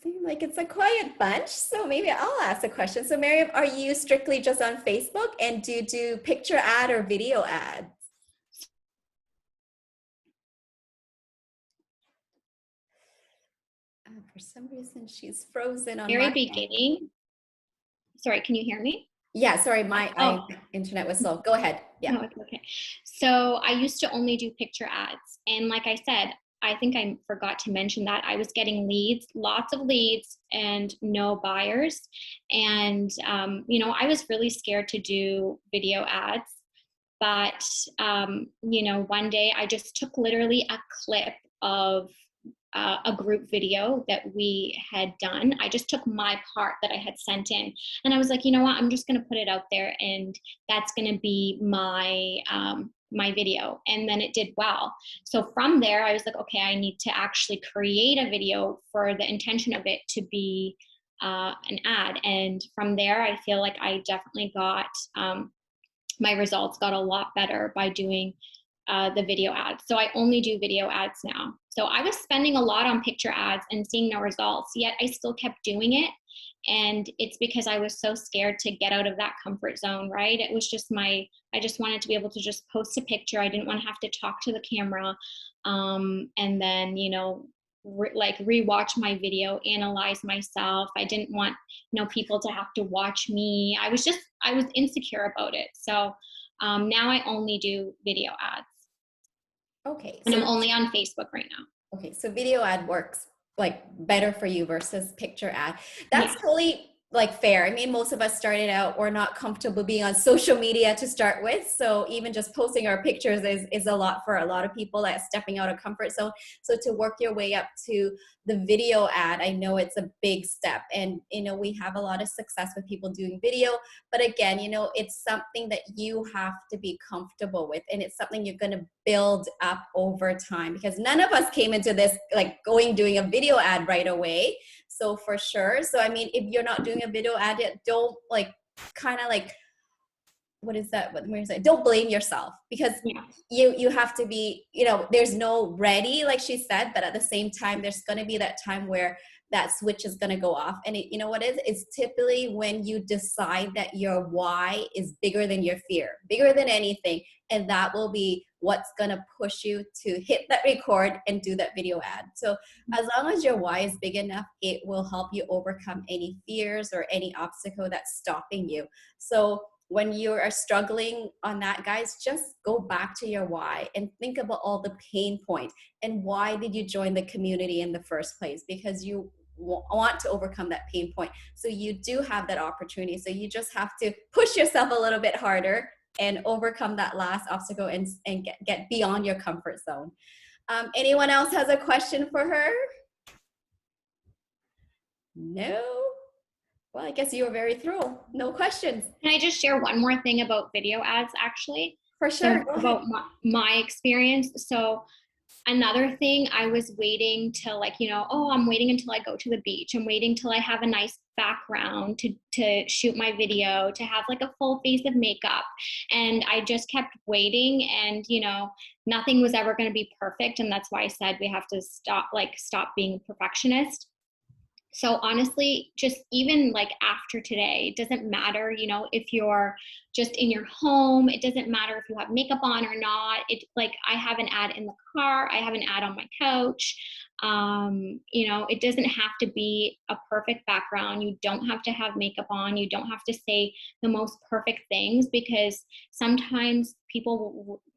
Seems like it's a quiet bunch, so maybe I'll ask a question. So Maryam, are you strictly just on Facebook, and do you do picture ad or video ads? For some reason, she's frozen on Very my beginning. end. Sorry, can you hear me? Yeah, sorry, my internet was slow. Go ahead. Yeah. No, it's okay. So I used to only do picture ads. And like I said, I think I forgot to mention that I was getting leads, lots of leads, and no buyers. And, you know, I was really scared to do video ads. But, you know, one day I just took literally a clip of a group video that we had done. I just took my part that I had sent in, and I was like, you know what, I'm just going to put it out there, and that's going to be my my video. And then it did well. So from there, I was like, okay, I need to actually create a video for the intention of it to be an ad. And from there, I feel like I definitely got my results got a lot better by doing the video ads. So I only do video ads now. So I was spending a lot on picture ads and seeing no results, yet I still kept doing it. And it's because I was so scared to get out of that comfort zone, right? It was just I just wanted to be able to just post a picture. I didn't want to have to talk to the camera. And then, you know, rewatch my video, analyze myself. I didn't want, you know, people to have to watch me. I was insecure about it. So now I only do video ads. Okay. And I'm only on Facebook right now. Okay, so video ad works like better for you versus picture ad. That's totally like fair. I mean, most of us started out, we're not comfortable being on social media to start with. So even just posting our pictures is a lot for a lot of people, like stepping out of comfort zone. So to work your way up to the video ad, I know it's a big step. And, you know, we have a lot of success with people doing video. But again, you know, it's something that you have to be comfortable with. And it's something you're going to build up over time, because none of us came into this like doing a video ad right away. So for sure. So, I mean, if you're not doing a video ad yet, don't like kind of like, what is that? What Maryam said? Don't blame yourself, because you have to be, you know, there's no ready, like she said, but at the same time, there's going to be that time where that switch is going to go off. And you know what it is? It's typically when you decide that your why is bigger than your fear, bigger than anything. And that will be what's going to push you to hit that record and do that video ad. So as long as your why is big enough, it will help you overcome any fears or any obstacle that's stopping you. So when you are struggling on that, guys, just go back to your why and think about all the pain points. And why did you join the community in the first place? Because you want to overcome that pain point. So you do have that opportunity. So you just have to push yourself a little bit harder and overcome that last obstacle and get beyond your comfort zone. Anyone else has a question for her? No? Well, I guess you were very thorough. No questions. Can I just share one more thing about video ads, actually? For sure. So about my experience. So another thing, I was waiting till like, you know, oh, I'm waiting until I go to the beach. I'm waiting till I have a nice background to shoot my video, to have like a full face of makeup. And I just kept waiting, and, you know, nothing was ever going to be perfect. And that's why I said we have to stop being perfectionist. So honestly, just even like after today, it doesn't matter, you know, if you're just in your home, it doesn't matter if you have makeup on or not. It like, I have an ad in the car, I have an ad on my couch. You know, it doesn't have to be a perfect background. You don't have to have makeup on. You don't have to say the most perfect things, because sometimes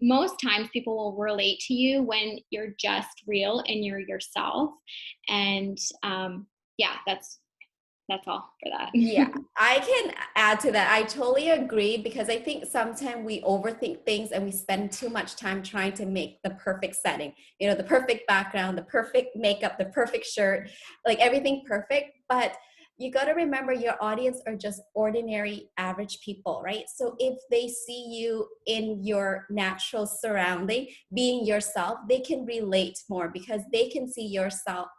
most times people will relate to you when you're just real and you're yourself. And, yeah, that's all for that. Yeah, I can add to that. I totally agree, because I think sometimes we overthink things and we spend too much time trying to make the perfect setting, you know, the perfect background, the perfect makeup, the perfect shirt, like everything perfect. But you got to remember, your audience are just ordinary, average people, right? So if they see you in your natural surrounding, being yourself, they can relate more, because they can see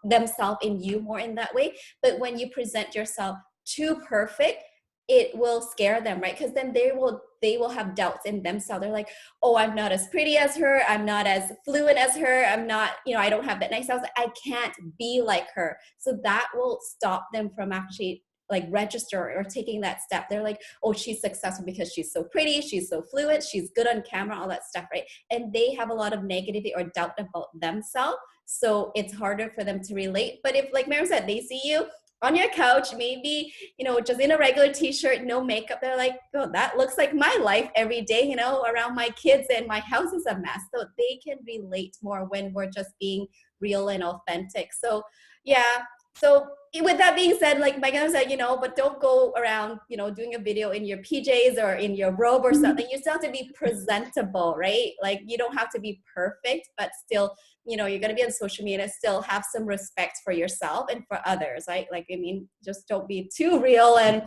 themselves in you more in that way. But when you present yourself too perfect, it will scare them, right? Because then they will have doubts in themselves. They're like, oh, I'm not as pretty as her, I'm not as fluent as her, I'm not, you know, I don't have that nice house, I can't be like her. So that will stop them from actually like register or taking that step. They're like, oh, she's successful because she's so pretty, she's so fluent, she's good on camera, all that stuff, right? And they have a lot of negativity or doubt about themselves, so it's harder for them to relate. But if, like Maryam said, they see you on your couch, maybe, you know, just in a regular t-shirt, no makeup, they're like, oh, that looks like my life every day, you know, around my kids, and my house is a mess. So they can relate more when we're just being real and authentic. So yeah. So with that being said, like Megan said, you know, but don't go around, you know, doing a video in your PJs or in your robe or something. You still have to be presentable, right? Like you don't have to be perfect, but still, you know, you're going to be on social media, still have some respect for yourself and for others, right? Like, I mean, just don't be too real, and,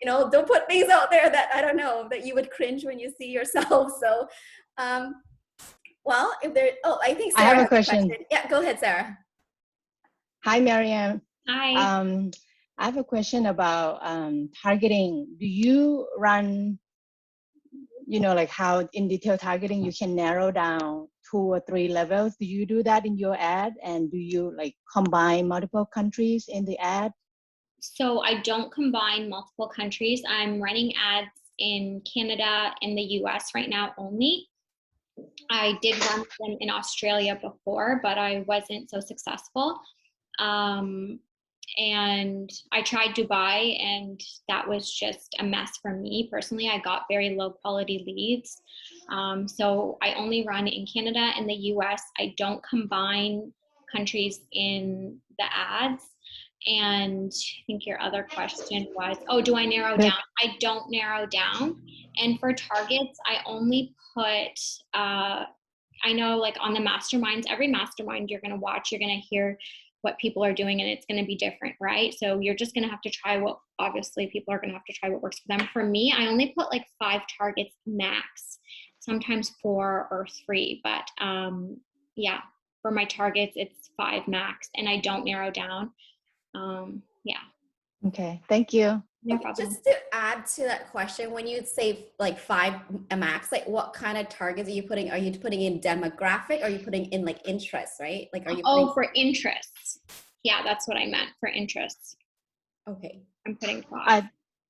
you know, don't put things out there that, I don't know, that you would cringe when you see yourself. So, well, if there, oh, I think Sarah I have has a question. Yeah, go ahead, Sarah. Hi, Maryam. Hi. I have a question about targeting. Do you run, you know, like how in detail targeting you can narrow down 2 or 3 levels? Do you do that in your ad? And do you like combine multiple countries in the ad? So I don't combine multiple countries. I'm running ads in Canada and the US right now only. I did run them in Australia before, but I wasn't so successful. And I tried Dubai, and that was just a mess for me personally. I got very low quality leads. So I only run in Canada and the US. I don't combine countries in the ads. And I think your other question was, oh, do I narrow down? I don't narrow down. And for targets, I only put, I know like on the masterminds, every mastermind you're going to watch, you're going to hear what people are doing, and it's going to be different, right? So you're just going to have to try what, obviously people are going to have to try what works for them. For me, I only put like 5 targets max, sometimes 4 or 3, but yeah, for my targets, it's 5 max, and I don't narrow down. Yeah. Okay, thank you. No problem. Just to add to that question, when you say like 5 max, like what kind of targets are you putting? Are you putting in demographic? Or are you putting in like interests, right? Like, are you putting... for interests? Yeah, that's what I meant, for interests. Okay. I'm putting 5.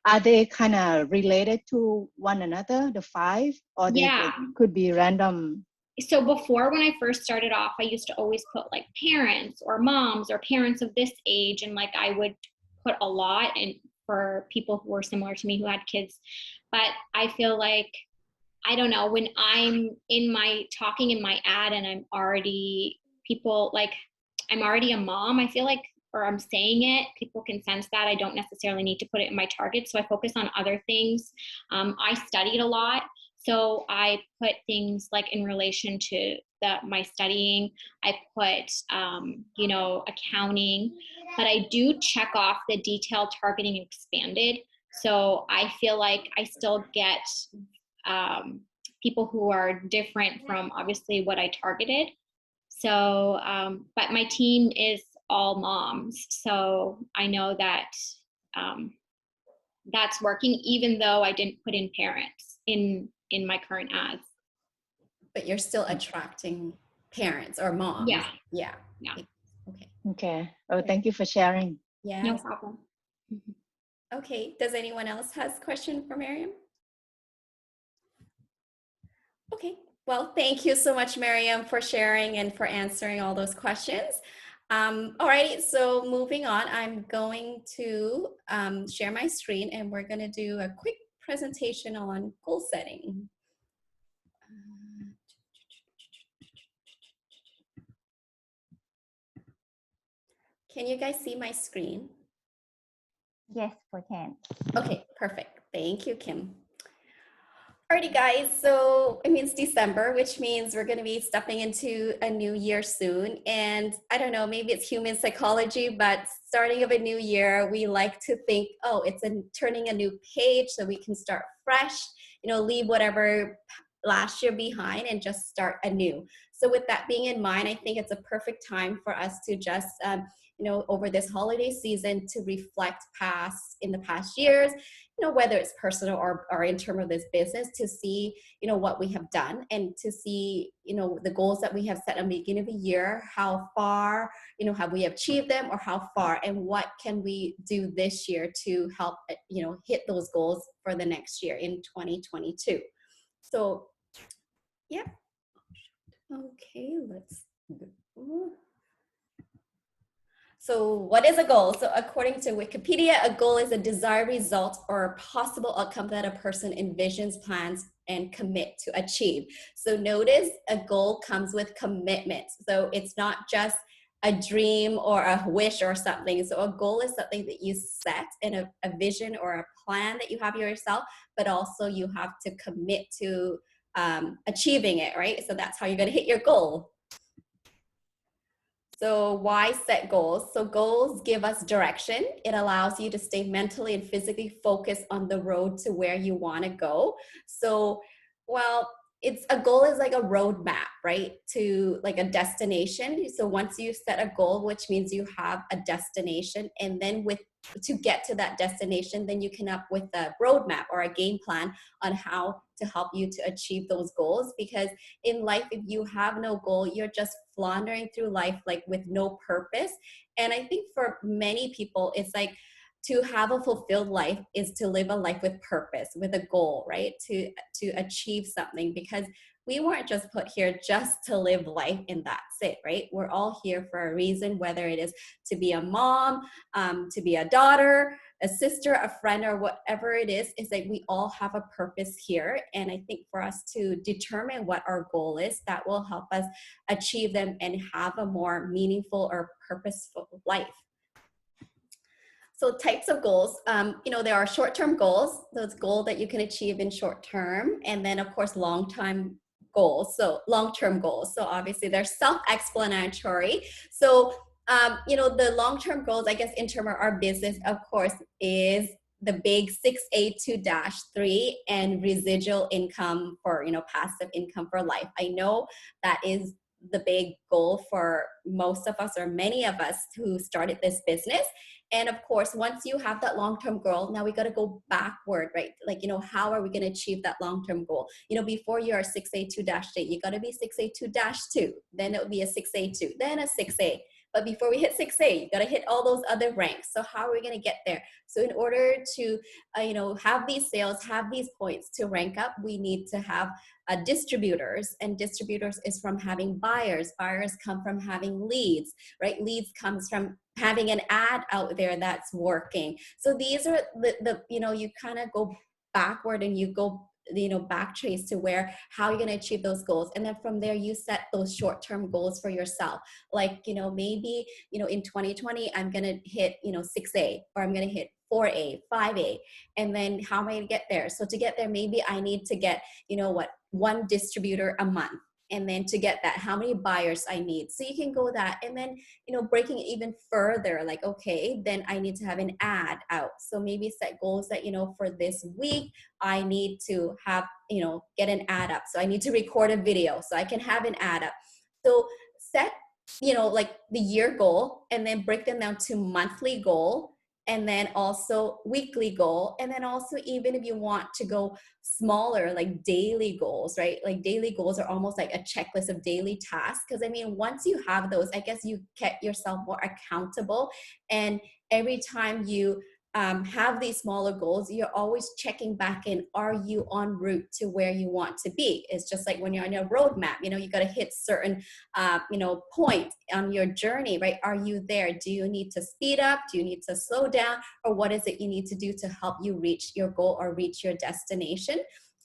Are they kind of related to one another, the 5, or they could be random? So before, when I first started off, I used to always put like parents or moms or parents of this age, and like I would put a lot in for people who were similar to me who had kids. But I feel like, I don't know, when I'm in my talking in my ad and I'm already I'm already a mom, I feel like, or I'm saying it, people can sense that. I don't necessarily need to put it in my target. So I focus on other things. I studied a lot. So I put things like in relation to my studying. I put, you know, accounting, but I do check off the detailed targeting expanded. So I feel like I still get people who are different from obviously what I targeted. So, but my team is all moms. So I know that that's working, even though I didn't put in parents in my current ads. But you're still attracting parents or moms. Yeah. Yeah. Yeah. Okay. Okay. Oh, thank you for sharing. Yeah. No problem. Okay. Does anyone else has a question for Maryam? Okay. Well, thank you so much, Maryam, for sharing and for answering all those questions. Alrighty, so moving on, I'm going to share my screen and we're going to do a quick presentation on goal setting. Can you guys see my screen? Yes, we can. Okay, perfect. Thank you, Kim. Alrighty, guys, so it means December, which means we're going to be stepping into a new year soon. And I don't know, maybe it's human psychology, but starting of a new year, we like to think, oh, it's turning a new page so we can start fresh, you know, leave whatever last year behind and just start anew. So with that being in mind, I think it's a perfect time for us to just, you know, over this holiday season to reflect in the past years, you know, whether it's personal or in terms of this business, to see, you know, what we have done and to see, you know, the goals that we have set at the beginning of the year, how far, you know, have we achieved them or how far, and what can we do this year to help, you know, hit those goals for the next year in 2022. So, yeah. Okay, let's go. So what is a goal? So according to Wikipedia, a goal is a desired result or a possible outcome that a person envisions, plans, and commit to achieve. So notice a goal comes with commitment. So it's not just a dream or a wish or something. So a goal is something that you set in a vision or a plan that you have yourself, but also you have to commit to achieving it, right? So that's how you're going to hit your goal. So why set goals? So goals give us direction. It allows you to stay mentally and physically focused on the road to where you want to go. So, well, it's a goal is like a roadmap, right? To like a destination. So once you set a goal, which means you have a destination, and then to get to that destination, then you come up with a roadmap or a game plan on how to help you to achieve those goals. Because in life, if you have no goal, you're just floundering through life like with no purpose. And I think for many people, it's like to have a fulfilled life is to live a life with purpose, with a goal, right? To achieve something, because we weren't just put here just to live life and that's it, right? We're all here for a reason, whether it is to be a mom, to be a daughter, a sister, a friend, or whatever it is like we all have a purpose here. And I think for us to determine what our goal is, that will help us achieve them and have a more meaningful or purposeful life. So types of goals, you know, there are short-term goals, those goals that you can achieve in short term, and then of course long-term goals, so long-term goals. So obviously they're self-explanatory. So, you know, the long-term goals, I guess in terms of our business, of course, is the big 6A2-3 and residual income for, you know, passive income for life. I know that is the big goal for most of us or many of us who started this business. And of course, once you have that long-term goal, now we got to go backward, right? Like, you know, how are we going to achieve that long-term goal? You know, before you're a 6A2-8, you got to be 6A2-2, then it would be a 6A2, then a 6A. But before we hit 6A, you got to hit all those other ranks. So how are we going to get there? So in order to, you know, have these sales, have these points to rank up, we need to have distributors, and distributors is from having buyers. Buyers come from having leads, right? Leads comes from having an ad out there that's working. So these are the you know, you kind of go backward and you go, you know, backtrace to where, how you're going to achieve those goals. And then from there, you set those short-term goals for yourself. Like, you know, maybe, you know, in 2020, I'm going to hit, you know, 6A, or I'm going to hit 4A, 5A. And then how am I going to get there? So to get there, maybe I need to get, you know what, one distributor a month. And then to get that, how many buyers I need. So you can go that, and then, you know, breaking it even further, like, okay, then I need to have an ad out. So maybe set goals that, you know, for this week, I need to have, you know, get an ad up. So I need to record a video so I can have an ad up. So set, like the year goal, and then break them down to monthly goal, and then also weekly goal, and then also even if you want to go smaller, like daily goals, right? Like daily goals are almost like a checklist of daily tasks, because I mean, once you have those, I guess you get yourself more accountable, and every time you have these smaller goals, you're always checking back in, are you en route to where you want to be? It's just like when you're on your roadmap, you got to hit certain point on your journey, right? Are you there? Do you need to speed up? Do you need to slow down? Or what is it you need to do to help you reach your goal or reach your destination?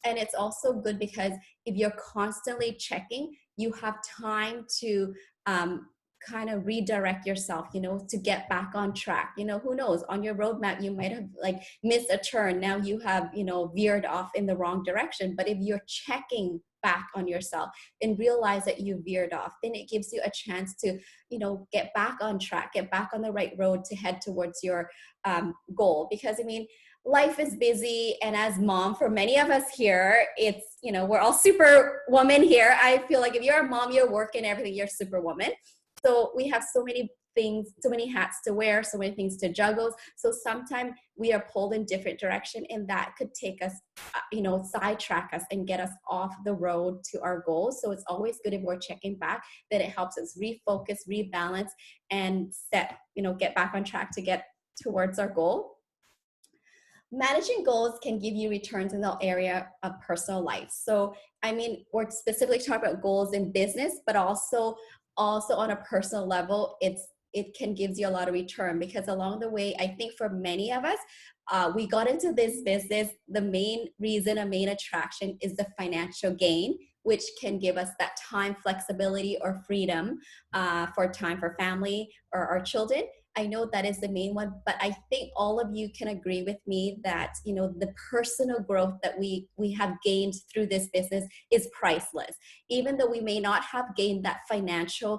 And it's also good because if you're constantly checking, you have time to kind of redirect yourself, to get back on track. Who knows, on your roadmap, you might have like missed a turn. Now you have, veered off in the wrong direction. But if you're checking back on yourself and realize that you veered off, then it gives you a chance to, get back on track, get back on the right road to head towards your goal. Because I mean, life is busy, and as mom, for many of us here, it's, we're all super woman here. I feel like if you're a mom, you're working everything, you're superwoman. So we have so many things, so many hats to wear, so many things to juggle. So sometimes we are pulled in different direction, and that could take us, sidetrack us and get us off the road to our goals. So it's always good if we're checking back, that it helps us refocus, rebalance, and get back on track to get towards our goal. Managing goals can give you returns in the area of personal life. So, I mean, we're specifically talking about goals in business, but also on a personal level, it can give you a lot of return, because along the way, I think for many of us, we got into this business, the main reason, a main attraction is the financial gain, which can give us that time flexibility or freedom for time for family or our children. I know that is the main one, but I think all of you can agree with me that, the personal growth that we have gained through this business is priceless. Even though we may not have gained that financial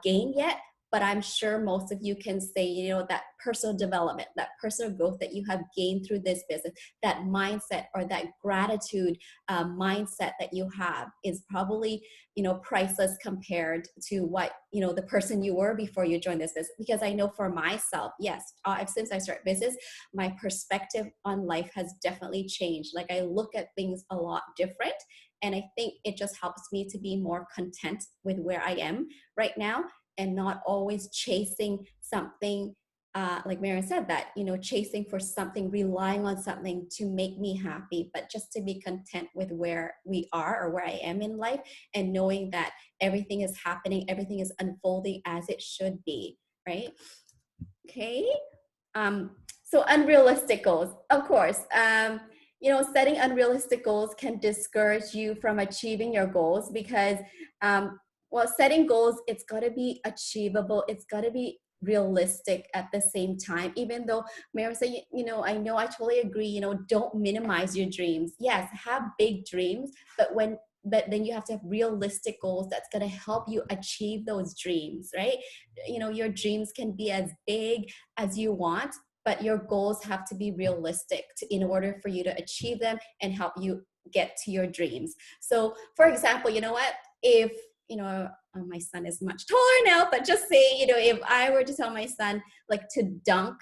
gain yet, but I'm sure most of you can say, that personal development, that personal growth that you have gained through this business, that mindset or that gratitude mindset that you have is probably, priceless compared to what, the person you were before you joined this business. Because I know for myself, yes, since I started business, my perspective on life has definitely changed. Like I look at things a lot different. And I think it just helps me to be more content with where I am right now, and not always chasing something, like Maryam said, that, chasing for something, relying on something to make me happy, but just to be content with where we are or where I am in life, and knowing that everything is happening, everything is unfolding as it should be, right? Okay. So unrealistic goals, of course. Setting unrealistic goals can discourage you from achieving your goals, because setting goals, it's got to be achievable. It's got to be realistic at the same time. Even though Maryam said, I know, I totally agree, don't minimize your dreams. Yes, have big dreams, but then you have to have realistic goals that's going to help you achieve those dreams, right? Your dreams can be as big as you want, but your goals have to be realistic in order for you to achieve them and help you get to your dreams. So for example, if my son is much taller now, but just say, if I were to tell my son like to dunk,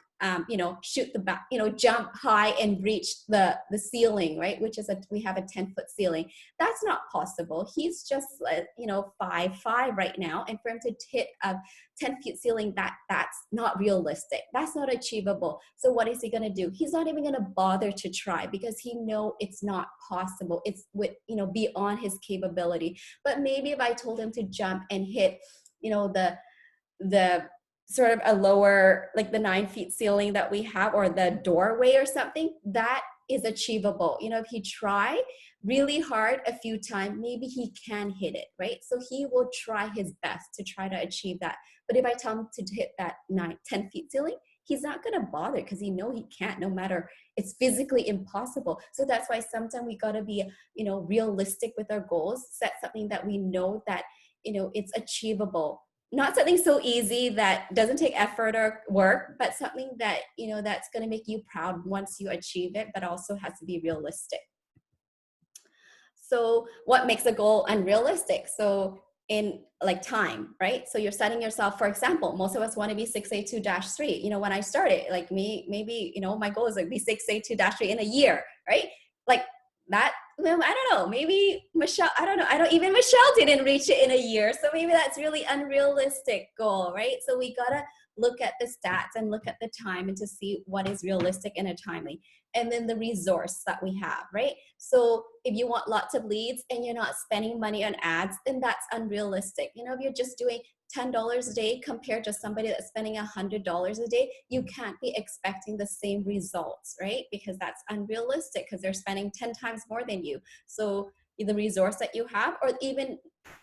shoot the back, jump high and reach the ceiling, right? Which is we have a 10-foot ceiling. That's not possible. He's just 5'5" right now. And for him to hit a 10-foot ceiling, that's not realistic. That's not achievable. So what is he going to do? He's not even going to bother to try, because he know it's not possible. It's beyond his capability. But maybe if I told him to jump and hit, the sort of a lower, like the 9-foot ceiling that we have, or the doorway or something, that is achievable. If he try really hard a few times, maybe he can hit it, right? So he will try his best to try to achieve that. But if I tell him to hit that 10-foot ceiling, he's not going to bother, because he can't, no matter, it's physically impossible. So that's why sometimes we got to be, realistic with our goals, set something that we know that, it's achievable. Not something so easy that doesn't take effort or work, but something that, that's going to make you proud once you achieve it, but also has to be realistic. So what makes a goal unrealistic? So in like time, right? So you're setting yourself, for example, most of us want to be 682-3. You know, when I started, like me, maybe, you know, my goal is like be 682-3 in a year, right? Like that, I don't know, maybe Michelle, I don't know, even Michelle didn't reach it in a year. So maybe that's really unrealistic goal, right? So we gotta look at the stats and look at the time and to see what is realistic and a timely. And then the resource that we have, right? So if you want lots of leads and you're not spending money on ads, then that's unrealistic. You know, if you're just doing $10 a day compared to somebody that's spending $100 a day, you can't be expecting the same results, right? Because that's unrealistic because they're spending 10 times more than you. So the resource that you have, or even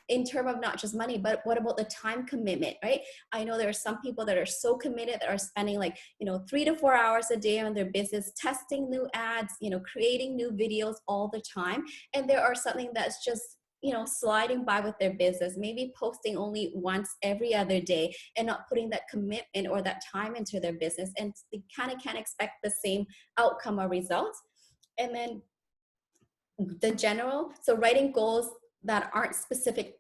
in terms of not just money, but what about the time commitment, right? I know there are some people that are so committed that are spending like, you know, 3 to 4 hours a day on their business, testing new ads, you know, creating new videos all the time. And there are something that's just, you know, sliding by with their business, maybe posting only once every other day and not putting that commitment or that time into their business. And they kind of can't expect the same outcome or results. And then the general, so writing goals that aren't specific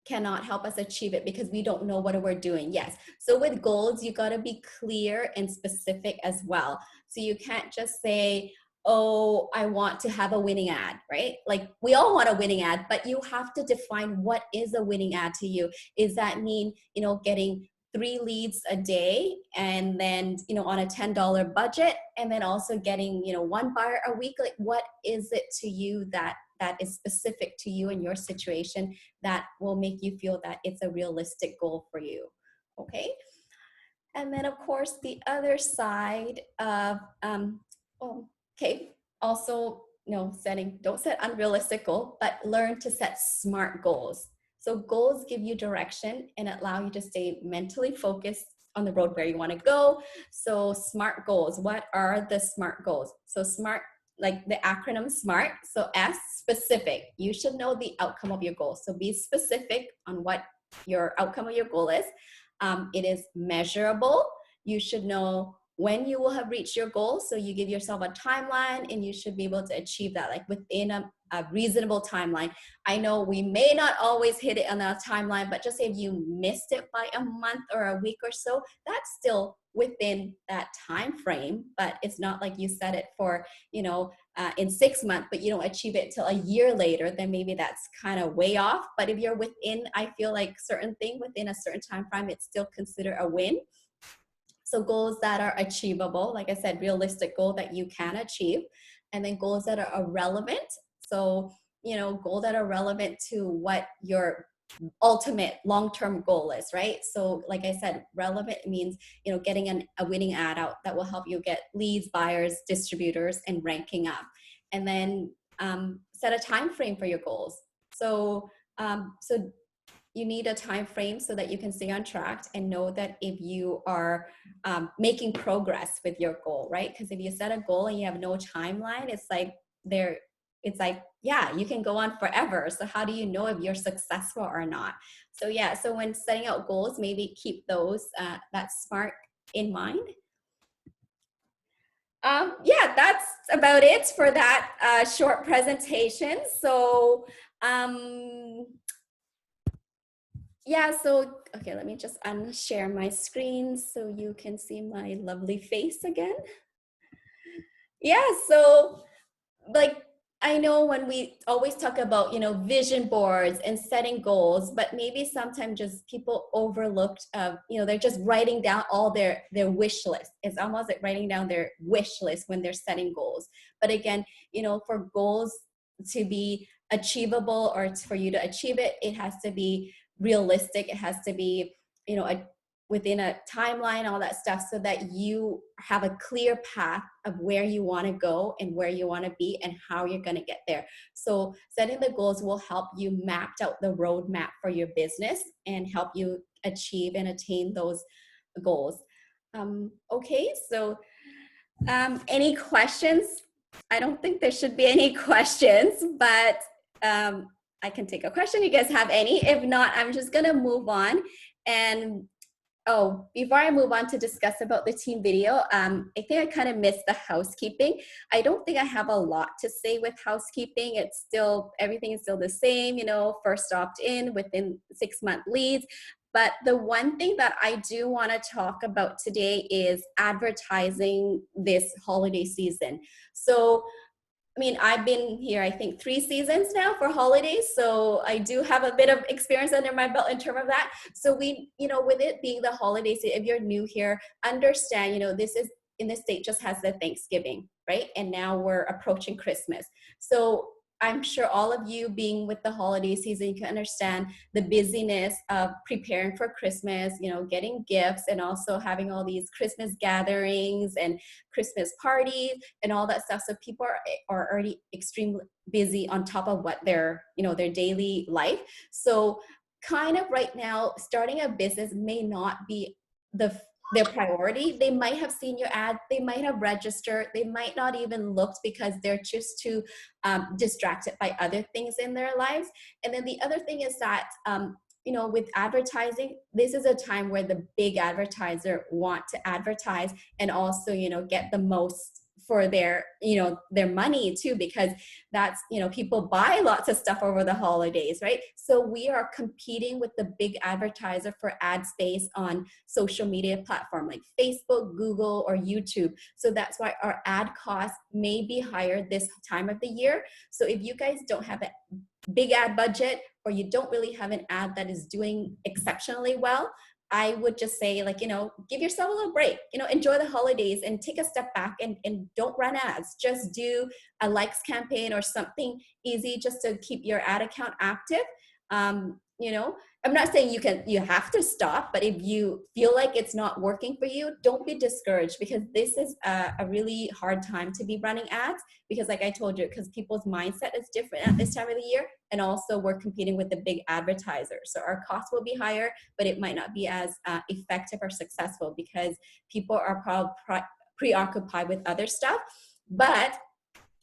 cannot help us achieve it because we don't know what we're doing. Yes. So with goals, you got to be clear and specific as well. So you can't just say, oh, I want to have a winning ad, right? Like we all want a winning ad, but you have to define what is a winning ad to you. Does that mean, you know, getting 3 leads a day and then, you know, on a $10 budget, and then also getting, you know, 1 buyer a week? Like what is it to you that is specific to you and your situation that will make you feel that it's a realistic goal for you? Okay. And then of course the other side of also, you know, don't set unrealistic goals, but learn to set smart goals. So goals give you direction and allow you to stay mentally focused on the road where you want to go. So SMART goals, what are the SMART goals? So SMART, like the acronym SMART. So S, specific. You should know the outcome of your goal. So be specific on what your outcome of your goal is. It is measurable. You should know when you will have reached your goal. So you give yourself a timeline and you should be able to achieve that like within a reasonable timeline. I know we may not always hit it on that timeline, but just say if you missed it by a month or a week or so, that's still within that time frame. But it's not like you set it for, you know, in 6 months, but you don't achieve it till a year later, then maybe that's kind of way off. But if you're within, I feel like certain thing within a certain time frame, it's still considered a win. So goals that are achievable, like I said, realistic goal that you can achieve, and then goals that are relevant. So, you know, goals that are relevant to what your ultimate long-term goal is, right? So like I said, relevant means, you know, getting a winning ad out that will help you get leads, buyers, distributors, and ranking up. And then set a time frame for your goals. So you need a time frame so that you can stay on track and know that if you are making progress with your goal, right? Because if you set a goal and you have no timeline, it's like yeah, you can go on forever. So how do you know if you're successful or not? So yeah, so when setting out goals, maybe keep those, that SMART in mind. Yeah, that's about it for that short presentation. So yeah, so, okay, let me just unshare my screen so you can see my lovely face again. Yeah, so like, I know when we always talk about, you know, vision boards and setting goals, but maybe sometimes just people overlooked, you know, they're just writing down all their wish list. It's almost like writing down their wish list when they're setting goals. But again, you know, for goals to be achievable or for you to achieve it, it has to be realistic. It has to be, you know, within a timeline, all that stuff, so that you have a clear path of where you want to go and where you want to be and how you're going to get there. So setting the goals will help you map out the roadmap for your business and help you achieve and attain those goals. Okay, so any questions? I don't think there should be any questions, but I can take a question. You guys have any? If not, I'm just going to move on. And Oh, before I move on to discuss about the team video, I think I kind of missed the housekeeping. I don't think I have a lot to say with housekeeping. It's still, everything is still the same, you know, first opt-in within 6-month leads. But the one thing that I do want to talk about today is advertising this holiday season. So I mean, I've been here, I think 3 seasons now for holidays. So I do have a bit of experience under my belt in terms of that. So we, you know, with it being the holidays, if you're new here, understand, you know, this is in the state just has the Thanksgiving, right? And now we're approaching Christmas. So I'm sure all of you being with the holiday season, you can understand the busyness of preparing for Christmas, you know, getting gifts and also having all these Christmas gatherings and Christmas parties and all that stuff. So people are already extremely busy on top of what their, you know, their daily life. So kind of right now, starting a business may not be their priority. They might have seen your ad, they might have registered, they might not even looked because they're just too distracted by other things in their lives. And then the other thing is that you know, with advertising, this is a time where the big advertiser want to advertise and also, you know, get the most for their, you know, their money too, because that's, you know, people buy lots of stuff over the holidays, right? So we are competing with the big advertiser for ad space on social media platform like Facebook, Google, or YouTube. So that's why our ad costs may be higher this time of the year. So if you guys don't have a big ad budget, or you don't really have an ad that is doing exceptionally well, I would just say, like, you know, give yourself a little break, you know, enjoy the holidays and take a step back and don't run ads. Just do a likes campaign or something easy just to keep your ad account active. You know, I'm not saying you have to stop, but if you feel like it's not working for you, don't be discouraged, because this is a really hard time to be running ads, because like I told you, because people's mindset is different at this time of the year. And also we're competing with the big advertisers. So our costs will be higher, but it might not be as effective or successful because people are probably preoccupied with other stuff. But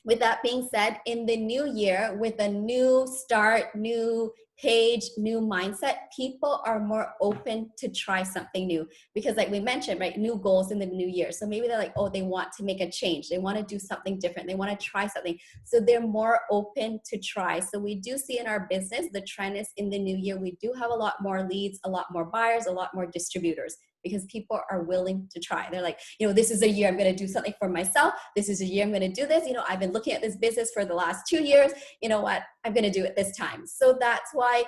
with that being said, in the new year, with a new start, new page, new mindset, people are more open to try something new, because like we mentioned, right, new goals in the new year. So maybe they're like, oh, they want to make a change, they want to do something different, they want to try something, so they're more open to try. So we do see in our business, the trend is in the new year, we do have a lot more leads, a lot more buyers, a lot more distributors, because people are willing to try. They're like, you know, this is a year I'm going to do something for myself. This is a year I'm going to do this. You know, I've been looking at this business for the last 2 years. You know what? I'm going to do it this time. So that's why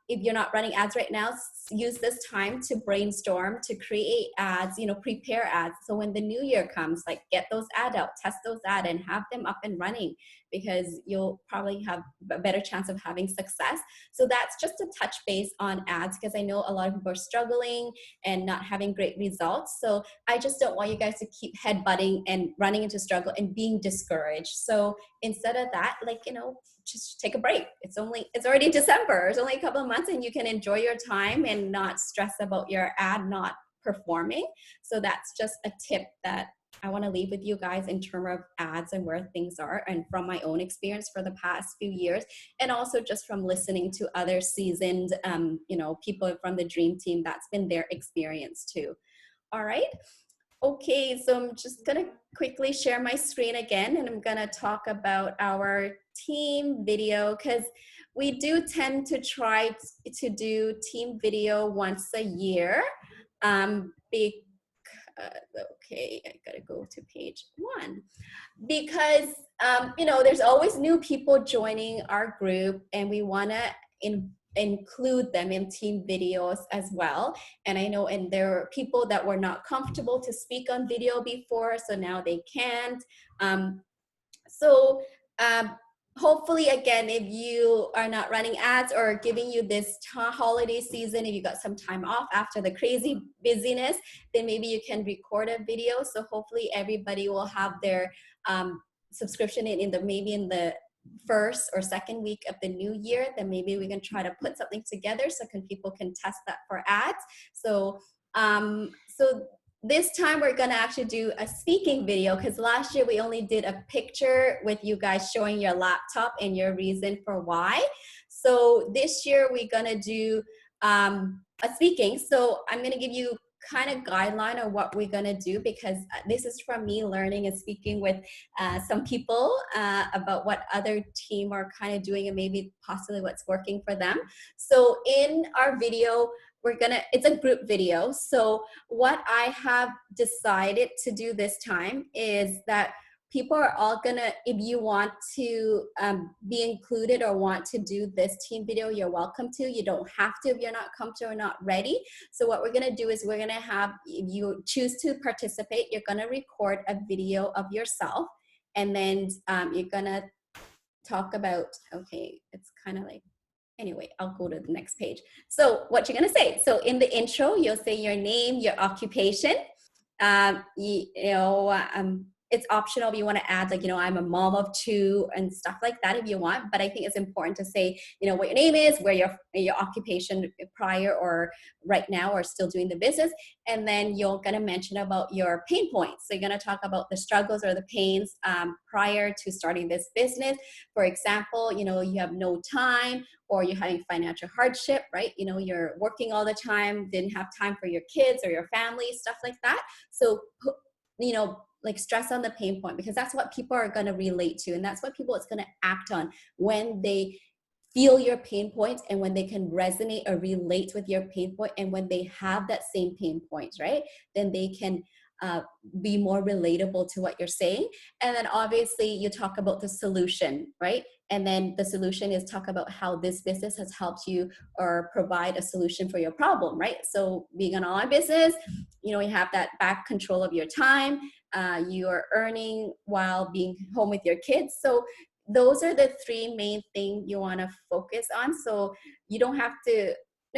if you're not running ads right now, use this time to brainstorm, to create ads, you know, prepare ads. So when the new year comes, like, get those ads out, test those ads and have them up and running, because you'll probably have a better chance of having success. So that's just a touch base on ads, because I know a lot of people are struggling and not having great results. So I just don't want you guys to keep headbutting and running into struggle and being discouraged. So instead of that, like, you know, just take a break. It's already December. It's only a couple of months, and you can enjoy your time and not stress about your ad not performing. So that's just a tip that I want to leave with you guys in terms of ads and where things are, and from my own experience for the past few years, and also just from listening to other seasoned, you know, people from the Dream Team. That's been their experience too. All right. Okay, so I'm just gonna quickly share my screen again, and I'm gonna talk about our team video, because we do tend to try to do team video once a year. Okay, I gotta go to page 1, because you know, there's always new people joining our group, and we wanna include them in team videos as well. And I know, and there are people that were not comfortable to speak on video before, so now they can't. Hopefully, again, if you are not running ads or giving you this holiday season, if you got some time off after the crazy busyness, then maybe you can record a video. So hopefully everybody will have their subscription maybe in the first or second week of the new year. Then maybe we can try to put something together so people can test that for ads. So this time we're gonna actually do a speaking video, because last year we only did a picture with you guys showing your laptop and your reason for why. So this year we're gonna do speaking. So I'm going to give you kind of guideline on what we're going to do, because this is from me learning and speaking with some people about what other team are kind of doing and maybe possibly what's working for them. So in our video, it's a group video. So what I have decided to do this time is that people are all gonna, if you want to be included or want to do this team video, you're welcome to. You don't have to if you're not comfortable or not ready. So what we're gonna do is we're gonna have, if you choose to participate, you're gonna record a video of yourself, and then you're gonna talk about, okay, it's kind of like, anyway, I'll go to the next page. So what you're gonna say, so in the intro, you'll say your name, your occupation, it's optional if you want to add, like, I'm a mom of 2 and stuff like that if you want. But I think it's important to say, what your name is, where your occupation prior or right now or still doing the business. And then you're going to mention about your pain points. So you're going to talk about the struggles or the pains prior to starting this business. For example, you have no time, or you're having financial hardship, right? You're working all the time, didn't have time for your kids or your family, stuff like that. So, like, stress on the pain point, because that's what people are going to relate to. And that's what people is going to act on when they feel your pain points, and when they can resonate or relate with your pain point, and when they have that same pain points, right? Then they can be more relatable to what you're saying. And then obviously you talk about the solution, right? And then the solution is talk about how this business has helped you or provide a solution for your problem, right? So being an online business, you have that back control of your time. You are earning while being home with your kids. So those are the 3 main things you want to focus on. So you don't have to,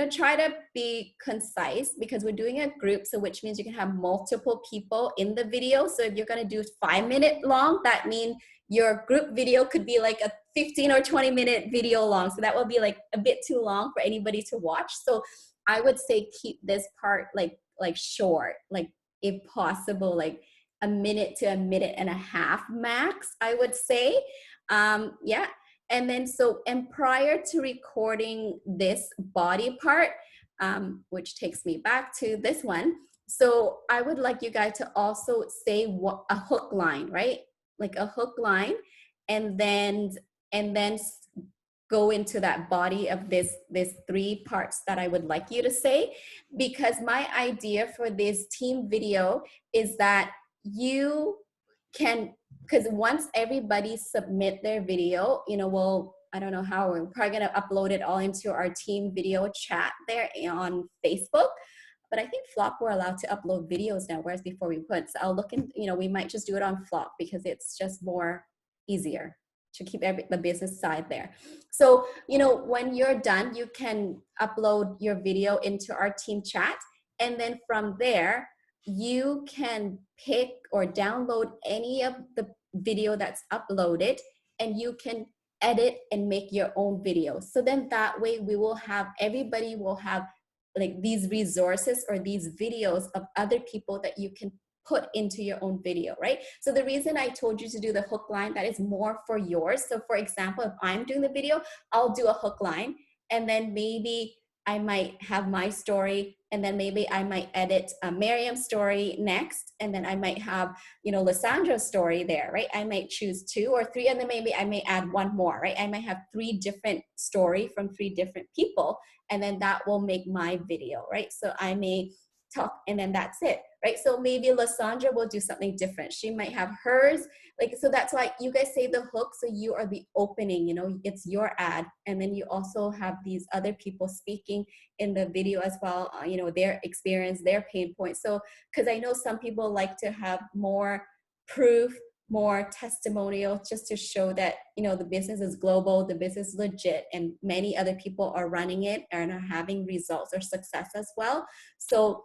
try to be concise, because we're doing a group, so which means you can have multiple people in the video. So if you're going to do 5-minute long, that means your group video could be like a 15 or 20-minute video long. So that will be like a bit too long for anybody to watch. So I would say keep this part like short, like if possible, like 1 minute to 1.5 minutes max, I would say. Yeah. And then and prior to recording this body part, which takes me back to this one. So I would like you guys to also say a hook line, right? Like a hook line, and then go into that body of this 3 parts that I would like you to say. Because my idea for this team video is that you can, because once everybody submit their video, I don't know how, we're probably going to upload it all into our team video chat there on Facebook. But I think Flop, we're allowed to upload videos now, whereas before we couldn't. So I'll look in, we might just do it on Flop, because it's just more easier to keep the business side there. So, when you're done, you can upload your video into our team chat. And then from there, you can pick or download any of the video that's uploaded, and you can edit and make your own videos. So then that way everybody will have like these resources or these videos of other people that you can put into your own video, right? So the reason I told you to do the hook line, that is more for yours. So for example, if I'm doing the video, I'll do a hook line, and then maybe I might have my story, and then maybe I might edit Maryam's story next, and then I might have, Lysandra's story there, right? I might choose 2 or 3, and then maybe I may add 1 more, right? I might have 3 different story from 3 different people, and then that will make my video, right? So I may talk, and then that's it, right? So maybe Lysandra will do something different. She might have hers, so that's why you guys say the hook, so you are the opening, it's your ad. And then you also have these other people speaking in the video as well, their experience, their pain points. So, because I know some people like to have more proof, more testimonials, just to show that, the business is global, the business is legit, and many other people are running it and are having results or success as well. So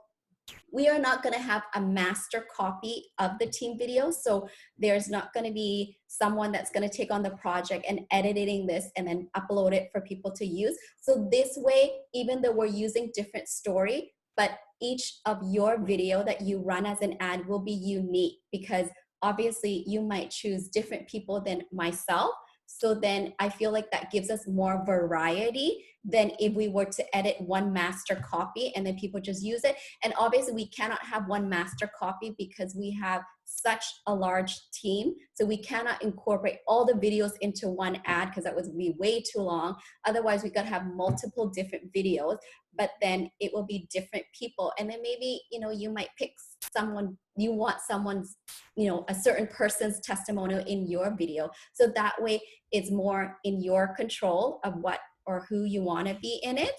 we are not going to have a master copy of the team video. So there's not going to be someone that's going to take on the project and editing this and then upload it for people to use. So this way, even though we're using different story, but each of your video that you run as an ad will be unique, because obviously you might choose different people than myself. So then I feel like that gives us more variety than if we were to edit one master copy and then people just use it. And obviously we cannot have one master copy because we have such a large team. So we cannot incorporate all the videos into one ad because that would be way too long. Otherwise we could have multiple different videos, but then it will be different people. And then maybe, you know, you might pick someone, you want someone's, you know, a certain person's testimonial in your video. So that way it's more in your control of what or who you want to be in it.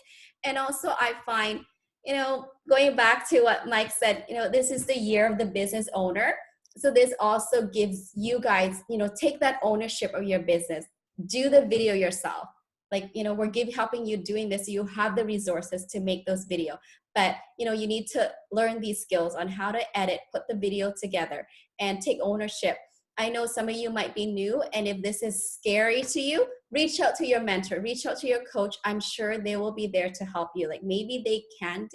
And also I find, you know, going back to what Mike said, you know, this is the year of the business owner. So this also gives you guys, you know, take that ownership of your business, do the video yourself. Like, you know, we're helping you doing this. So you have the resources to make those videos. But, you know, you need to learn these skills on how to edit, put the video together and take ownership. I know some of you might be new, and if this is scary to you, reach out to your mentor, reach out to your coach. I'm sure they will be there to help you. Like maybe they can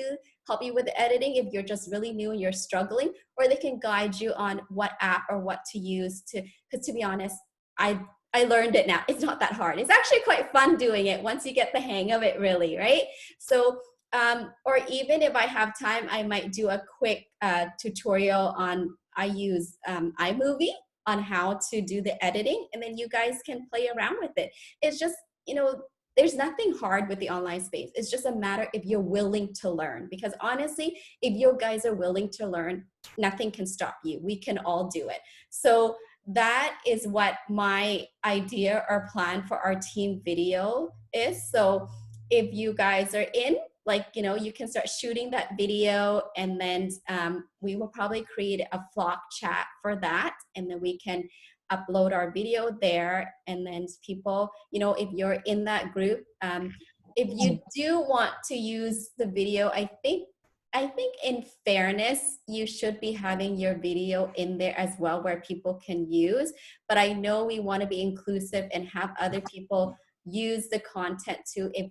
help you with the editing if you're just really new and you're struggling, or they can guide you on what app or what to use because to be honest, I learned it now. It's not that hard. It's actually quite fun doing it once you get the hang of it really, right? So, or even if I have time, I might do a quick tutorial on, I use iMovie on how to do the editing, and then you guys can play around with it. It's just, you know, there's nothing hard with the online space. It's just a matter if you're willing to learn, because honestly, if you guys are willing to learn, nothing can stop you. We can all do it. So that is what my idea or plan for our team video is. So if you guys are in, like, you know, you can start shooting that video, and then we will probably create a vlog chat for that, and then we can upload our video there. And then people, you know, if you're in that group, if you do want to use the video, I think in fairness, you should be having your video in there as well where people can use. But I know we want to be inclusive and have other people use the content too if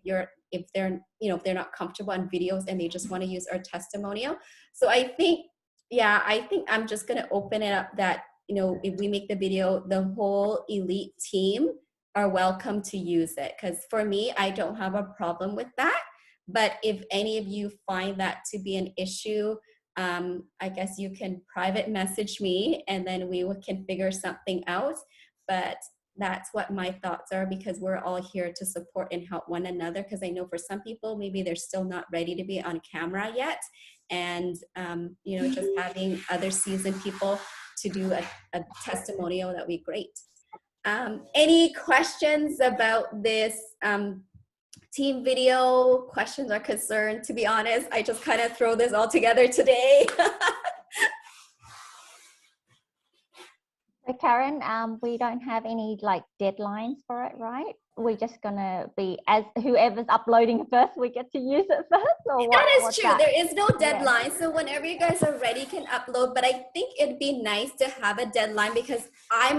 they're not comfortable on videos and they just want to use our testimonial. So I think I'm just going to open it up that, you know, if we make the video, the whole elite team are welcome to use it. Because for me, I don't have a problem with that. But if any of you find that to be an issue, I guess you can private message me and then we can figure something out. But that's what my thoughts are, because we're all here to support and help one another. Because I know for some people, maybe they're still not ready to be on camera yet. And, you know, just having other seasoned people to do a testimonial, that would be great. Any questions about this team video, questions or concerns? To be honest, I just kind of throw this all together today. So Karen, we don't have any like deadlines for it, right? We're just gonna be, as whoever's uploading first, we get to use it first, or what? That is true. There is no deadline. Yeah. So whenever you guys are ready, you can upload. But I think it'd be nice to have a deadline, because I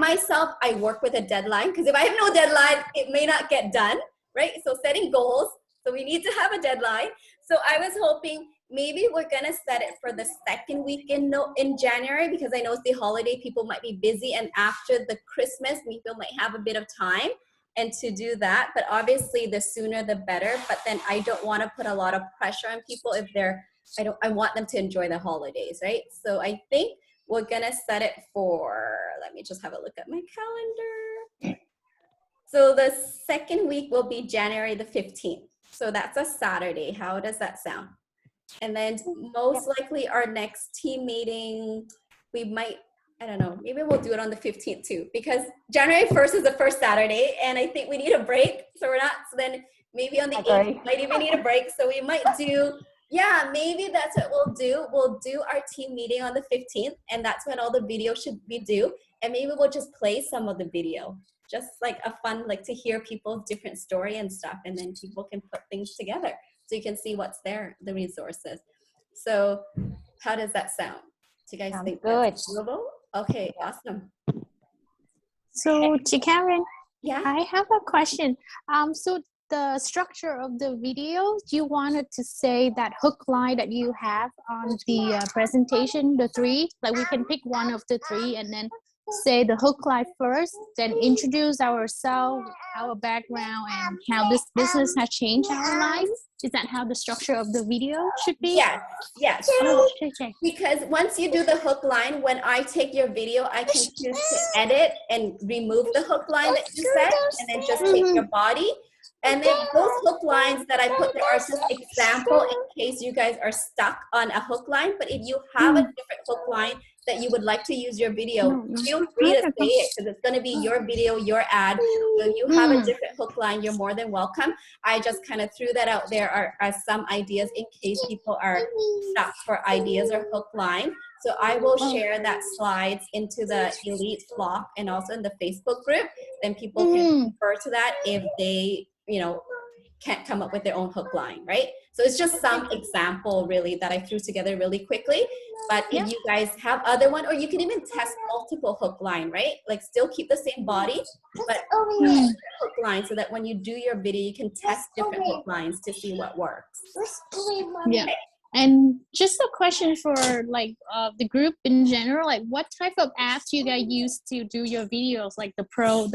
work with a deadline, because if I have no deadline, it may not get done, right? So setting goals. So we need to have a deadline. So I was hoping maybe we're gonna set it for the second week in January, because I know it's the holiday, people might be busy, and after the Christmas, people might have a bit of time and to do that. But obviously the sooner the better. But then I don't want to put a lot of pressure on people if I want them to enjoy the holidays, right? So I think we're gonna set it for, let me just have a look at my calendar. So the second week will be January the 15th. So that's a Saturday. How does that sound? And then most likely our next team meeting, we might, I don't know, maybe we'll do it on the 15th too, because January 1st is the first Saturday and I think we need a break. So then maybe on the 8th, we might even need a break. So we might do, yeah, maybe that's what we'll do. We'll do our team meeting on the 15th, and that's when all the video should be due. And maybe we'll just play some of the video, just like a fun, like to hear people's different story and stuff. And then people can put things together so you can see what's there, the resources. So how does that sound? Do you guys think that's doable? Okay, awesome. So, Karen, yeah, I have a question. So the structure of the video, you wanted to say that hook line that you have on the presentation, the 3, like we can pick one of the 3 and then say the hook line first, then introduce ourselves, our background, and how this business has changed our lives? Is that how the structure of the video should be? Yes, yes. Oh, okay. Because once you do the hook line, when I take your video, I can choose to edit and remove the hook line that you said, and then just take your body. And then those hook lines that I put there are just example in case you guys are stuck on a hook line. But if you have a different hook line that you would like to use your video, feel free to say it, because it's going to be your video, your ad. So if you have a different hook line, you're more than welcome. I just kind of threw that out there as some ideas in case people are stuck for ideas or hook line. So I will share that slides into the Elite Flock and also in the Facebook group. Then people can refer to that if they, can't come up with their own hook line, right? So it's just some example really that I threw together really quickly. But if you guys have other one, or you can even test multiple hook line, right? Like still keep the same body, but hook line so that when you do your video, you can test different hook lines to see what works. Yeah. And just a question for like the group in general, like what type of apps you guys use to do your videos, like the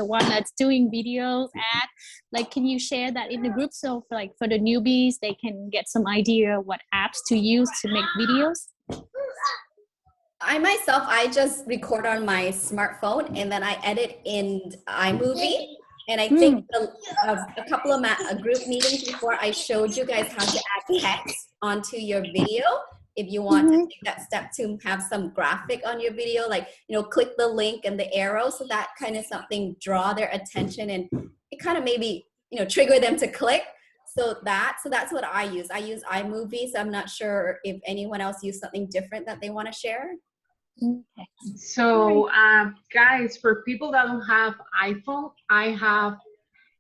one that's doing videos ad, like can you share that in the group so for the newbies, they can get some idea what apps to use to make videos? I just record on my smartphone and then I edit in iMovie. And I think a couple of group meetings before I showed you guys how to add text onto your video. If you want to take that step to have some graphic on your video, like, click the link and the arrow. So that kind of something draw their attention and it kind of maybe, trigger them to click. So that's what I use. I use iMovie. So I'm not sure if anyone else used something different that they want to share. Okay. So guys, for people that don't have iPhone, I have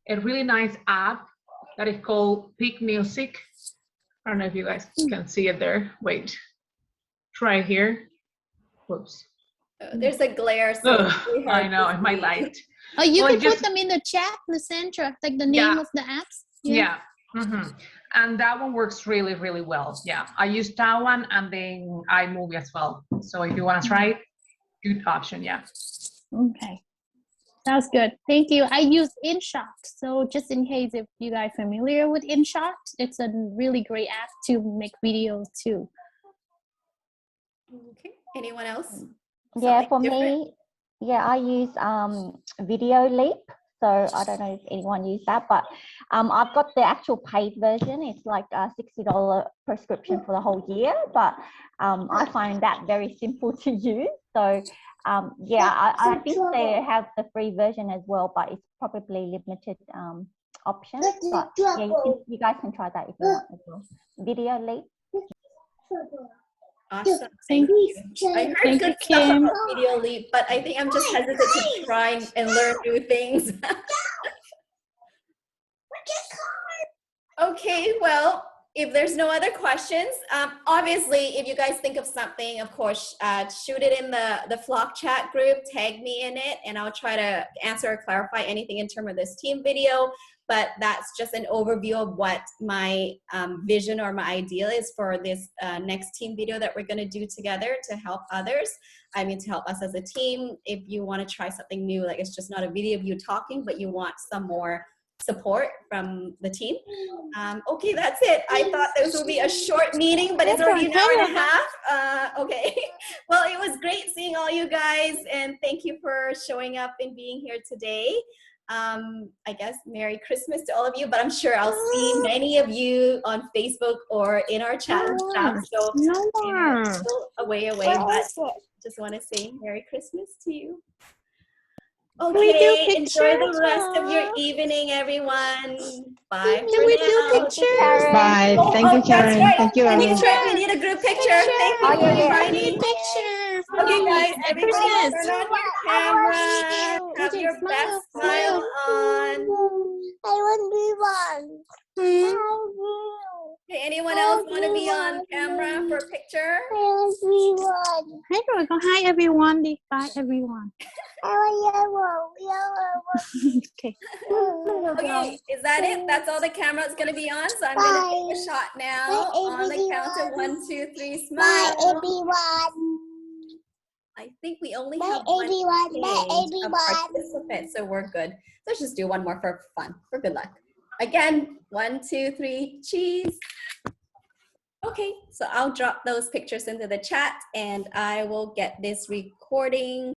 a really nice app that is called Pick Music. I don't know if you guys can see it there. Wait, try here. Whoops. There's a glare. So I know, it's my light. Oh, you can put them in the chat, Lysandra, like the name of the apps. Yeah. And that one works really, really well. Yeah, I use that one and then iMovie as well. So if you want to try it, good option. Yeah. Okay. Sounds good. Thank you. I use InShot. So just in case if you guys are familiar with InShot, it's a really great app to make videos too. Okay. Anyone else? Yeah, for me, I use Video Leap. So I don't know if anyone used that, but I've got the actual paid version. It's like a $60 prescription for the whole year, but I find that very simple to use. So I think they have the free version as well, but it's probably limited options. But yeah, you guys can try that if you want as well. Video Leap. Awesome. Thank you. I heard good stuff about Video Leap, but I think I'm just hesitant to try and learn new things. Okay, well, if there's no other questions, obviously, if you guys think of something, of course, shoot it in the Flock chat group, tag me in it, and I'll try to answer or clarify anything in terms of this team video. But that's just an overview of what my vision or my ideal is for this next team video that we're going to do together to help others. I mean, to help us as a team. If you want to try something new, like it's just not a video of you talking, but you want some more support from the team. Okay, that's it. I thought this would be a short meeting, but it's already an hour and a half. Okay. Well, it was great seeing all you guys, and thank you for showing up and being here today. I guess Merry Christmas to all of you, but I'm sure I'll see many of you on Facebook or in our chat and stuff. So it's still a way away, but just want to say Merry Christmas to you. Okay, enjoy the rest of your evening, everyone. Bye for now. Bye. Thank you, Karen. Right. Thank you, everyone. We need a group picture. Thank you for inviting. Okay, guys, everybody turn on your camera. Have your best smile on. I want to be one. Okay, anyone else want to be on camera for a picture? I want to be one. Hi, everyone. Hi, everyone. Bye, everyone. I want yellow. Okay. Okay, is that it? That's all the camera's going to be on. So I'm going to take a shot now on the count of 1, 2, 3, smile. Bye, everyone. I think we only have one participant, so we're good. Let's just do one more for fun, for good luck. Again, 1, 2, 3, cheese. Okay, so I'll drop those pictures into the chat and I will get this recording